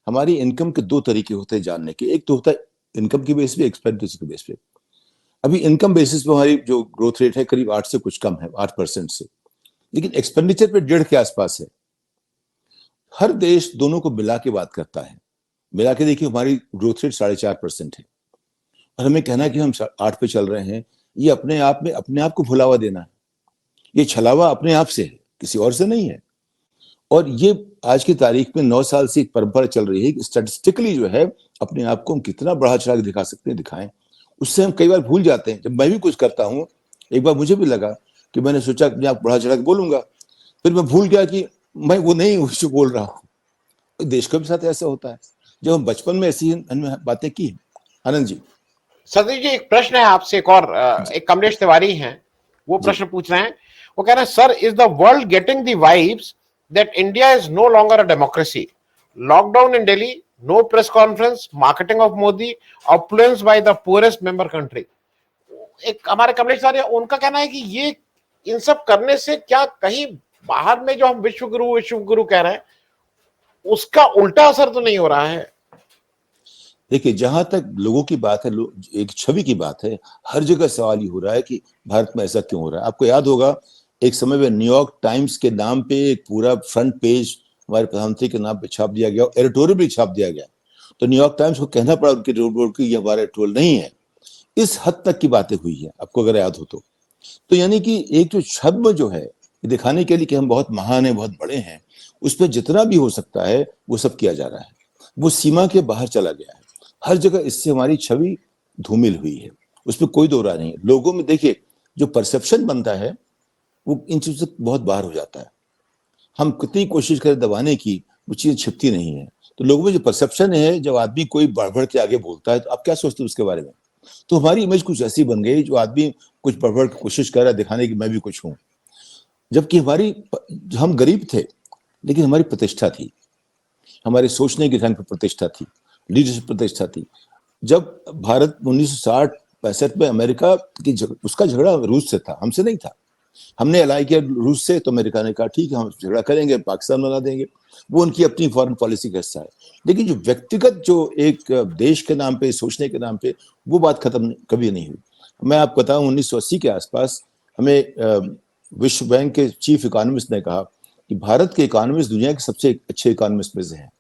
हमारी इनकम के दो तरीके होते हैं जानने के। एक तो होता है इनकम की बेस पे, एक्सपेंडिचर के बेस पे। अभी इनकम बेसिस पे हमारी जो ग्रोथ रेट है करीब 8 से कुछ कम है, 8% से, लेकिन एक्सपेंडिचर पे 1.5 के आसपास है। हर देश दोनों को मिला के बात करता है। मिला के देखिए, हमारी ग्रोथ रेट 4.5% है, और हमें कहना है कि हम 8 पे चल रहे हैं, ये अपने आप में अपने आप को भुलावा देना है। ये छलावा अपने आप से है, किसी और से नहीं है। और ये आज की तारीख में 9 साल से एक परंपरा चल रही है कि स्टैटिस्टिकली जो है अपने आप को हम कितना बढ़ा चढ़ा के दिखा सकते हैं, दिखाएं। उससे हम कई बार भूल जाते हैं। जब मैं भी कुछ करता हूँ, एक बार मुझे भी लगा कि मैंने सोचा अपने आप बढ़ा चढ़ा के बोलूंगा, फिर मैं भूल गया कि मैं वो नहीं जो बोल रहा हूँ। देश के साथ ऐसा होता है, जब हम बचपन में ऐसी बातें की। आनंद जी। सतीश जी, एक प्रश्न है आपसे, एक और एक कमलेश तिवारी हैं, वो प्रश्न पूछ रहे हैं। वो कह रहे हैं, sir, is the world getting the vibes that India is no longer a democracy? Lockdown in Delhi, no press conference, marketing of Modi, opulence by the poorest member country. एक हमारे कमलेश तिवारी, उनका कहना है कि ये इन सब करने से क्या कहीं बाहर में जो हम विश्व गुरु कह रहे हैं, उसका उल्टा असर तो नहीं हो रहा है? देखिए, जहां तक लोगों की बात है, एक छवि की बात है, हर जगह सवाल ये हो रहा है कि भारत में ऐसा क्यों हो रहा है। आपको याद होगा एक समय में न्यूयॉर्क टाइम्स के नाम पे एक पूरा फ्रंट पेज हमारे प्रधानमंत्री के नाम पे छाप दिया गया, एडिटोरियल भी छाप दिया गया। तो न्यूयॉर्क टाइम्स को कहना पड़ा उनके रिपोर्ट की, ये हमारा एडिटोरियल नहीं है। इस हद तक की बातें हुई है, आपको अगर याद हो तो यानी कि एक जो छद्म जो है, दिखाने के लिए कि हम बहुत महान हैं, बहुत बड़े हैं, उस पर जितना भी हो सकता है वो सब किया जा रहा है। वो सीमा के बाहर चला गया है। हर जगह इससे हमारी छवि धूमिल हुई है, उसमें कोई दो राय नहीं है। लोगों में देखिए, जो परसेप्शन बनता है वो इन चीजों से बहुत बाहर हो जाता है। हम कितनी कोशिश करें दबाने की, वो चीजें छिपती नहीं है। तो लोगों में जो परसेप्शन है, जब आदमी कोई बढ़ बढ़ के आगे बोलता है, तो आप क्या सोचते हैं उसके बारे में? तो हमारी इमेज कुछ ऐसी बन गई, जो आदमी कुछ बढ़ बढ़ की कोशिश कर रहा है दिखाने की मैं भी कुछ हूं। जबकि हम गरीब थे, लेकिन हमारी प्रतिष्ठा थी, हमारे सोचने के ढंग पर प्रतिष्ठा थी, लीडरशिप प्रतिष्ठा थी। जब भारत 1960-65 में अमेरिका की उसका झगड़ा रूस से था, हमसे नहीं था। हमने अलाई किया रूस से, तो अमेरिका ने कहा ठीक है, हम झगड़ा करेंगे, पाकिस्तान बना देंगे। वो उनकी अपनी फॉरेन पॉलिसी का हिस्सा है। लेकिन जो व्यक्तिगत जो एक देश के नाम पे, सोचने के नाम पे, वो बात खत्म कभी नहीं हुई। मैं आपको बताऊं, 1980 के आसपास हमें विश्व बैंक के चीफ इकोनॉमिस्ट ने कहा कि भारत के इकोनॉमिस्ट दुनिया के सबसे अच्छे इकोनॉमिस्ट में से हैं।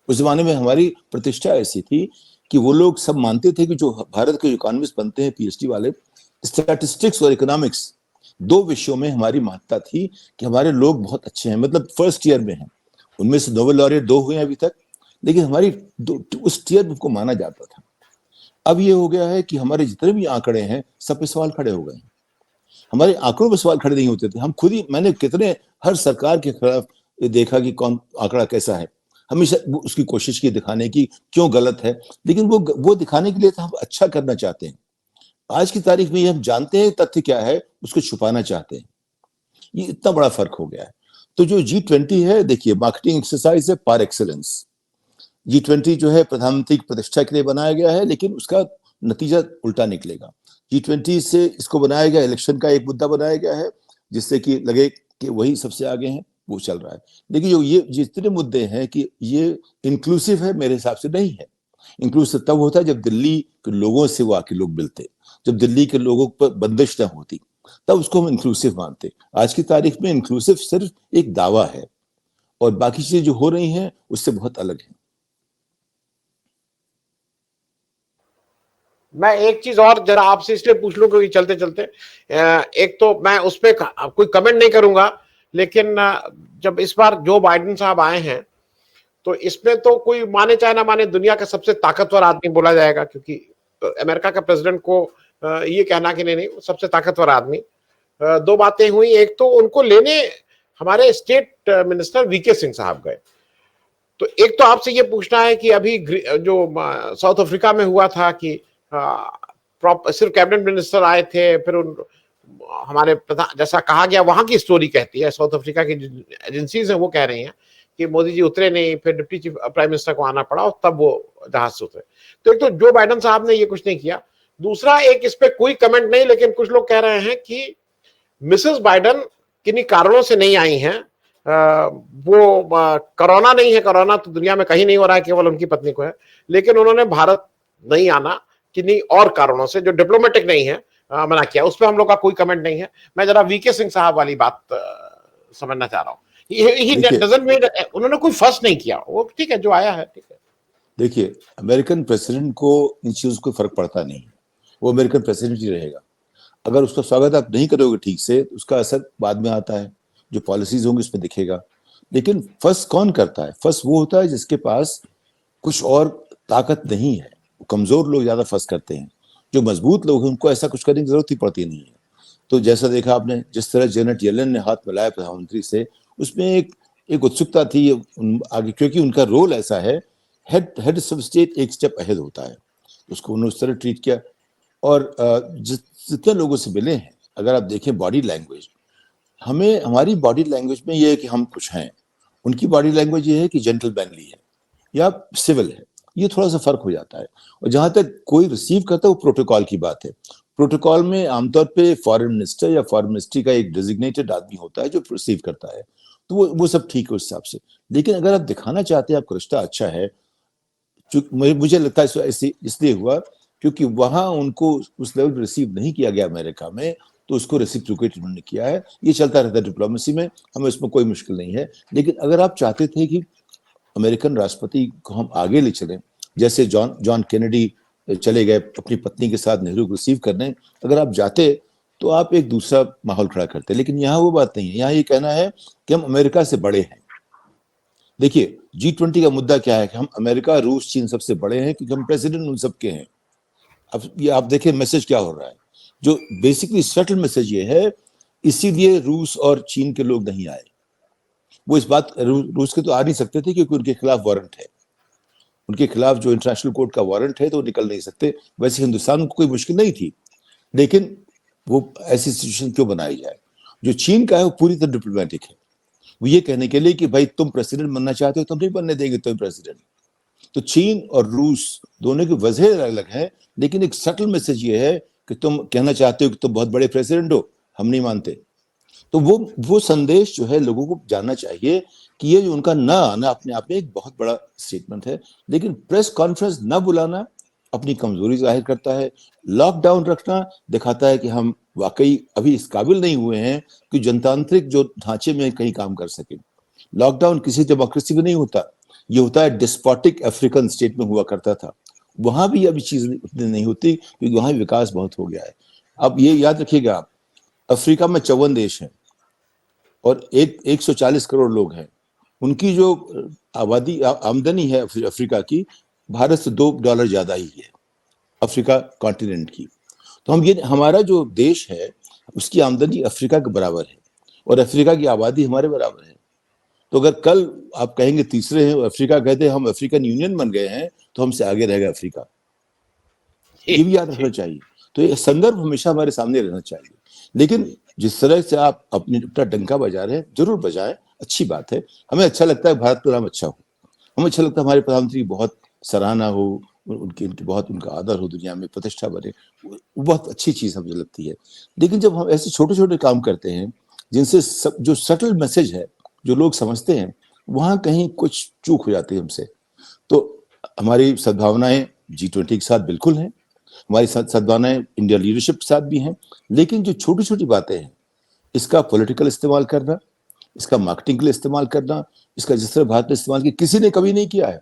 उस जमाने में हमारी प्रतिष्ठा ऐसी थी कि वो लोग सब मानते थे कि जो भारत के इकोनॉमिस्ट बनते हैं, पीएचडी वाले, स्टैटिस्टिक्स और इकोनॉमिक्स, दो विषयों में हमारी मान्यता थी कि हमारे लोग बहुत अच्छे हैं, मतलब फर्स्ट ईयर में हैं। उनमें से नोबेल लॉरेट 2 हुए अभी तक, लेकिन हमारी उस टीयर में को माना जाता था। अब ये हो गया है कि हमारे जितने भी आंकड़े हैं, सब पे सवाल खड़े हो गए हैं। हमारे आंकड़ों पर सवाल खड़े नहीं होते थे। हम खुद ही, मैंने कितने हर सरकार के खिलाफ देखा कि कौन आंकड़ा कैसा है, हमेशा उसकी कोशिश की दिखाने की क्यों गलत है, लेकिन वो दिखाने के लिए तो हम अच्छा करना चाहते हैं। आज की तारीख में ये हम जानते हैं तथ्य क्या है, उसको छुपाना चाहते हैं। ये इतना बड़ा फर्क हो गया है। तो जो G20 है, देखिए, मार्केटिंग एक्सरसाइज है पार एक्सेलेंस। G20 जो है प्रधानमंत्री की प्रतिष्ठा के लिए बनाया गया है, लेकिन उसका नतीजा उल्टा निकलेगा। G20 से इसको बनाया गया, इलेक्शन का एक मुद्दा बनाया गया है, जिससे कि लगे कि वही सबसे आगे हैं, वो चल रहा है। लेकिन जो ये जितने मुद्दे हैं कि ये इंक्लूसिव है, मेरे हिसाब से नहीं है। इंक्लूसिव तब होता है जब दिल्ली के लोगों से वो आके लोग मिलते, जब दिल्ली के लोगों पर बंदिश न होती, तब उसको हम इंक्लूसिव मानते। आज की तारीख में इंक्लूसिव सिर्फ एक दावा है और बाकी चीजें जो हो रही हैं उससे बहुत अलग है। मैं एक चीज और जरा आपसे इसलिए पूछ लूं क्योंकि चलते चलते एक तो मैं उस पर कोई कमेंट नहीं करूंगा, लेकिन जब इस बार जो बाइडेन साहब आए हैं तो इसमें तो कोई माने चाहे ना माने दुनिया का सबसे ताकतवर आदमी बोला जाएगा, क्योंकि अमेरिका का प्रेसिडेंट को ये कहना कि नहीं नहीं सबसे ताकतवर आदमी। दो बातें हुई, एक तो उनको लेने हमारे स्टेट मिनिस्टर वीके सिंह साहब गए। तो एक तो आपसे ये पूछना है कि अभी जो साउथ अफ्रीका में हुआ था कि सिर्फ कैबिनेट मिनिस्टर आए थे, फिर उन हमारे प्रधान जैसा कहा गया, वहां की स्टोरी कहती है, साउथ अफ्रीका की एजेंसीज हैं वो कह रही हैं कि मोदी जी उतरे नहीं, फिर डिप्टी चीफ प्राइम मिनिस्टर को आना पड़ा और तब वो जहाज से उतरे। तो एक तो जो बाइडेन साहब ने ये कुछ नहीं किया, दूसरा एक इस पे कोई कमेंट नहीं, लेकिन कुछ लोग कह रहे हैं कि मिसेस बाइडेन किन्हीं कारणों से नहीं आई हैं। वो कोरोना नहीं है, कोरोना तो दुनिया में कहीं नहीं हो रहा है, केवल उनकी पत्नी को है, लेकिन उन्होंने भारत नहीं आना किन्हीं और कारणों से जो डिप्लोमेटिक नहीं है मना किया। उस पर हम लोग का कोई कमेंट नहीं है। मैं जरा वीके सिंह साहब वाली बात समझना चाह रहा हूँ। उन्होंने कोई फर्स नहीं किया, वो ठीक है जो आया है ठीक है। देखिए, अमेरिकन प्रेसिडेंट को इन चीजों को फर्क पड़ता नहीं, वो अमेरिकन प्रेसिडेंट ही रहेगा। अगर उसका स्वागत आप नहीं करोगे ठीक से, उसका असर बाद में आता है, जो पॉलिसीज होंगी उसमें दिखेगा। लेकिन फर्स्ट कौन करता है? फर्स्ट वो होता है जिसके पास कुछ और ताकत नहीं है। कमजोर लोग ज्यादा फर्स्ट करते हैं, जो मजबूत लोग हैं उनको ऐसा कुछ करने की जरूरत ही पड़ती नहीं है। तो जैसा देखा आपने, जिस तरह जेनेट येलेन ने हाथ मिलाया प्रधानमंत्री से, उसमें एक उत्सुकता थी आगे, क्योंकि उनका रोल ऐसा है, हेड ऑफ स्टेट एक स्टेप अहेड होता है, उसको उन्होंने उस तरह ट्रीट किया। और जितने लोगों से मिले हैं, अगर आप देखें बॉडी लैंग्वेज, हमारी बॉडी लैंग्वेज में ये है कि हम कुछ हैं, उनकी बॉडी लैंग्वेज ये है कि जेंटलमैनली है या सिविल है। ये थोड़ा सा फर्क हो जाता है। और जहां तक कोई रिसीव करता है वो प्रोटोकॉल की बात है। प्रोटोकॉल में आमतौर पे फॉरेन मिनिस्टर या फॉरेन मिनिस्ट्री का एक डेजिग्नेटेड आदमी होता है जो रिसीव करता है, तो वो सब ठीक है उस हिसाब से। लेकिन अगर आप दिखाना चाहते हैं आपका रिश्ता अच्छा है, मुझे लगता है इसलिए हुआ क्योंकि वहां उनको उस लेवल पर रिसीव नहीं किया गया अमेरिका में, तो उसको रेसिप्रोकेट उन्होंने किया है। ये चलता रहता है डिप्लोमेसी में, हमें इसमें कोई मुश्किल नहीं है। लेकिन अगर आप चाहते थे कि अमेरिकन राष्ट्रपति को हम आगे ले चलें, जैसे जॉन केनेडी चले गए अपनी पत्नी के साथ नेहरू को रिसीव करने, अगर आप जाते तो आप एक दूसरा माहौल खड़ा करते। लेकिन यहाँ वो बात नहीं है। यहाँ ये कहना है कि हम अमेरिका से बड़े हैं। देखिए, G20 का मुद्दा क्या है कि हम अमेरिका, रूस, चीन सबसे बड़े हैं क्योंकि हम प्रेसिडेंट उन सबके हैं। अब ये आप देखिए मैसेज क्या हो रहा है, जो बेसिकली सटल मैसेज ये है, इसीलिए रूस और चीन के लोग नहीं आए। वो इस बात रूस के तो आ नहीं सकते थे क्योंकि उनके खिलाफ वारंट है, उनके खिलाफ जो इंटरनेशनल कोर्ट का वारंट है, तो वो निकल नहीं सकते। वैसे हिंदुस्तान को कोई मुश्किल नहीं थी, लेकिन वो ऐसी सिचुएशन क्यों बनाई जाए। जो चीन का है वो पूरी तरह डिप्लोमेटिक है, वो ये कहने के लिए कि भाई तुम प्रेसिडेंट बनना चाहते हो, तुम नहीं बनने देंगे तुम प्रेसिडेंट। तो चीन और रूस दोनों की वजह अलग अलग है, लेकिन एक सटल मैसेज ये है कि तुम कहना चाहते हो कि तुम बहुत बड़े प्रेसिडेंट हो, हम नहीं मानते। तो वो संदेश जो है लोगों को जानना चाहिए कि ये जो उनका ना आना अपने आप में एक बहुत बड़ा स्टेटमेंट है। लेकिन प्रेस कॉन्फ्रेंस न बुलाना अपनी कमजोरी जाहिर करता है। लॉकडाउन रखना दिखाता है कि हम वाकई अभी इस काबिल नहीं हुए हैं कि जनतांत्रिक जो ढांचे में कहीं काम कर सके। लॉकडाउन किसी डेमोक्रेसी में नहीं होता, ये होता है डिस्पोटिक अफ्रीकन स्टेट में हुआ करता था। वहां भी अभी चीज उतनी नहीं होती क्योंकि वहां विकास बहुत हो गया है। अब ये याद रखिएगा आप, अफ्रीका में 54 देश हैं और 140 करोड़ लोग हैं। उनकी जो आबादी आमदनी है अफ्रीका की, भारत से $2 ज्यादा ही है अफ्रीका कॉन्टिनेंट की। तो हम ये हमारा जो देश है उसकी आमदनी अफ्रीका के बराबर है और अफ्रीका की आबादी हमारे बराबर है। तो अगर कल आप कहेंगे तीसरे हैं अफ्रीका, कहते हम अफ्रीकन यूनियन बन गए हैं, तो हमसे आगे रहेगा अफ्रीका। ये भी याद रखना चाहिए। तो ये संदर्भ हमेशा हमारे सामने रहना चाहिए। लेकिन जिस तरह से आप अपना डंका बजा रहे हैं, जरूर बजाएं, अच्छी बात है। हमें अच्छा लगता है भारत का नाम अच्छा हो, हमें अच्छा लगता है हमारे प्रधानमंत्री की बहुत सराहना हो, उनकी बहुत उनका आदर हो, दुनिया में प्रतिष्ठा बने, वो बहुत अच्छी चीज हमें लगती है। लेकिन जब हम ऐसे छोटे छोटे काम करते हैं जिनसे जो सटल मैसेज है जो लोग समझते हैं, वहां कहीं कुछ चूक हो जाती है हमसे। तो हमारी सद्भावनाएं G20 के साथ बिल्कुल हैं, हमारी सद्भावनाएं इंडिया लीडरशिप के साथ भी हैं, लेकिन जो छोटी छोटी बातें हैं इसका पॉलिटिकल इस्तेमाल करना, इसका मार्केटिंग के लिए इस्तेमाल करना, इसका जिस तरह भारत ने इस्तेमाल किया किसी ने कभी नहीं किया है,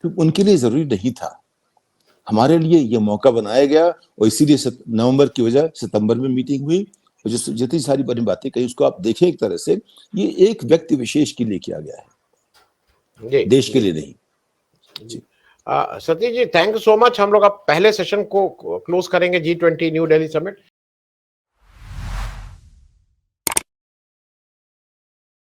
क्योंकि उनके लिए जरूरी नहीं था। हमारे लिए यह मौका बनाया गया और इसीलिए नवंबर की वजह सितंबर में मीटिंग हुई और जितनी सारी बड़ी बातें कही उसको आप देखें, एक तरह से ये एक व्यक्ति विशेष के लिए किया गया है, देश के लिए नहीं। जी Satish ji, thank you so much. हम लोग अब पहले सेशन को क्लोज करेंगे G20 न्यू दिल्ली समिट।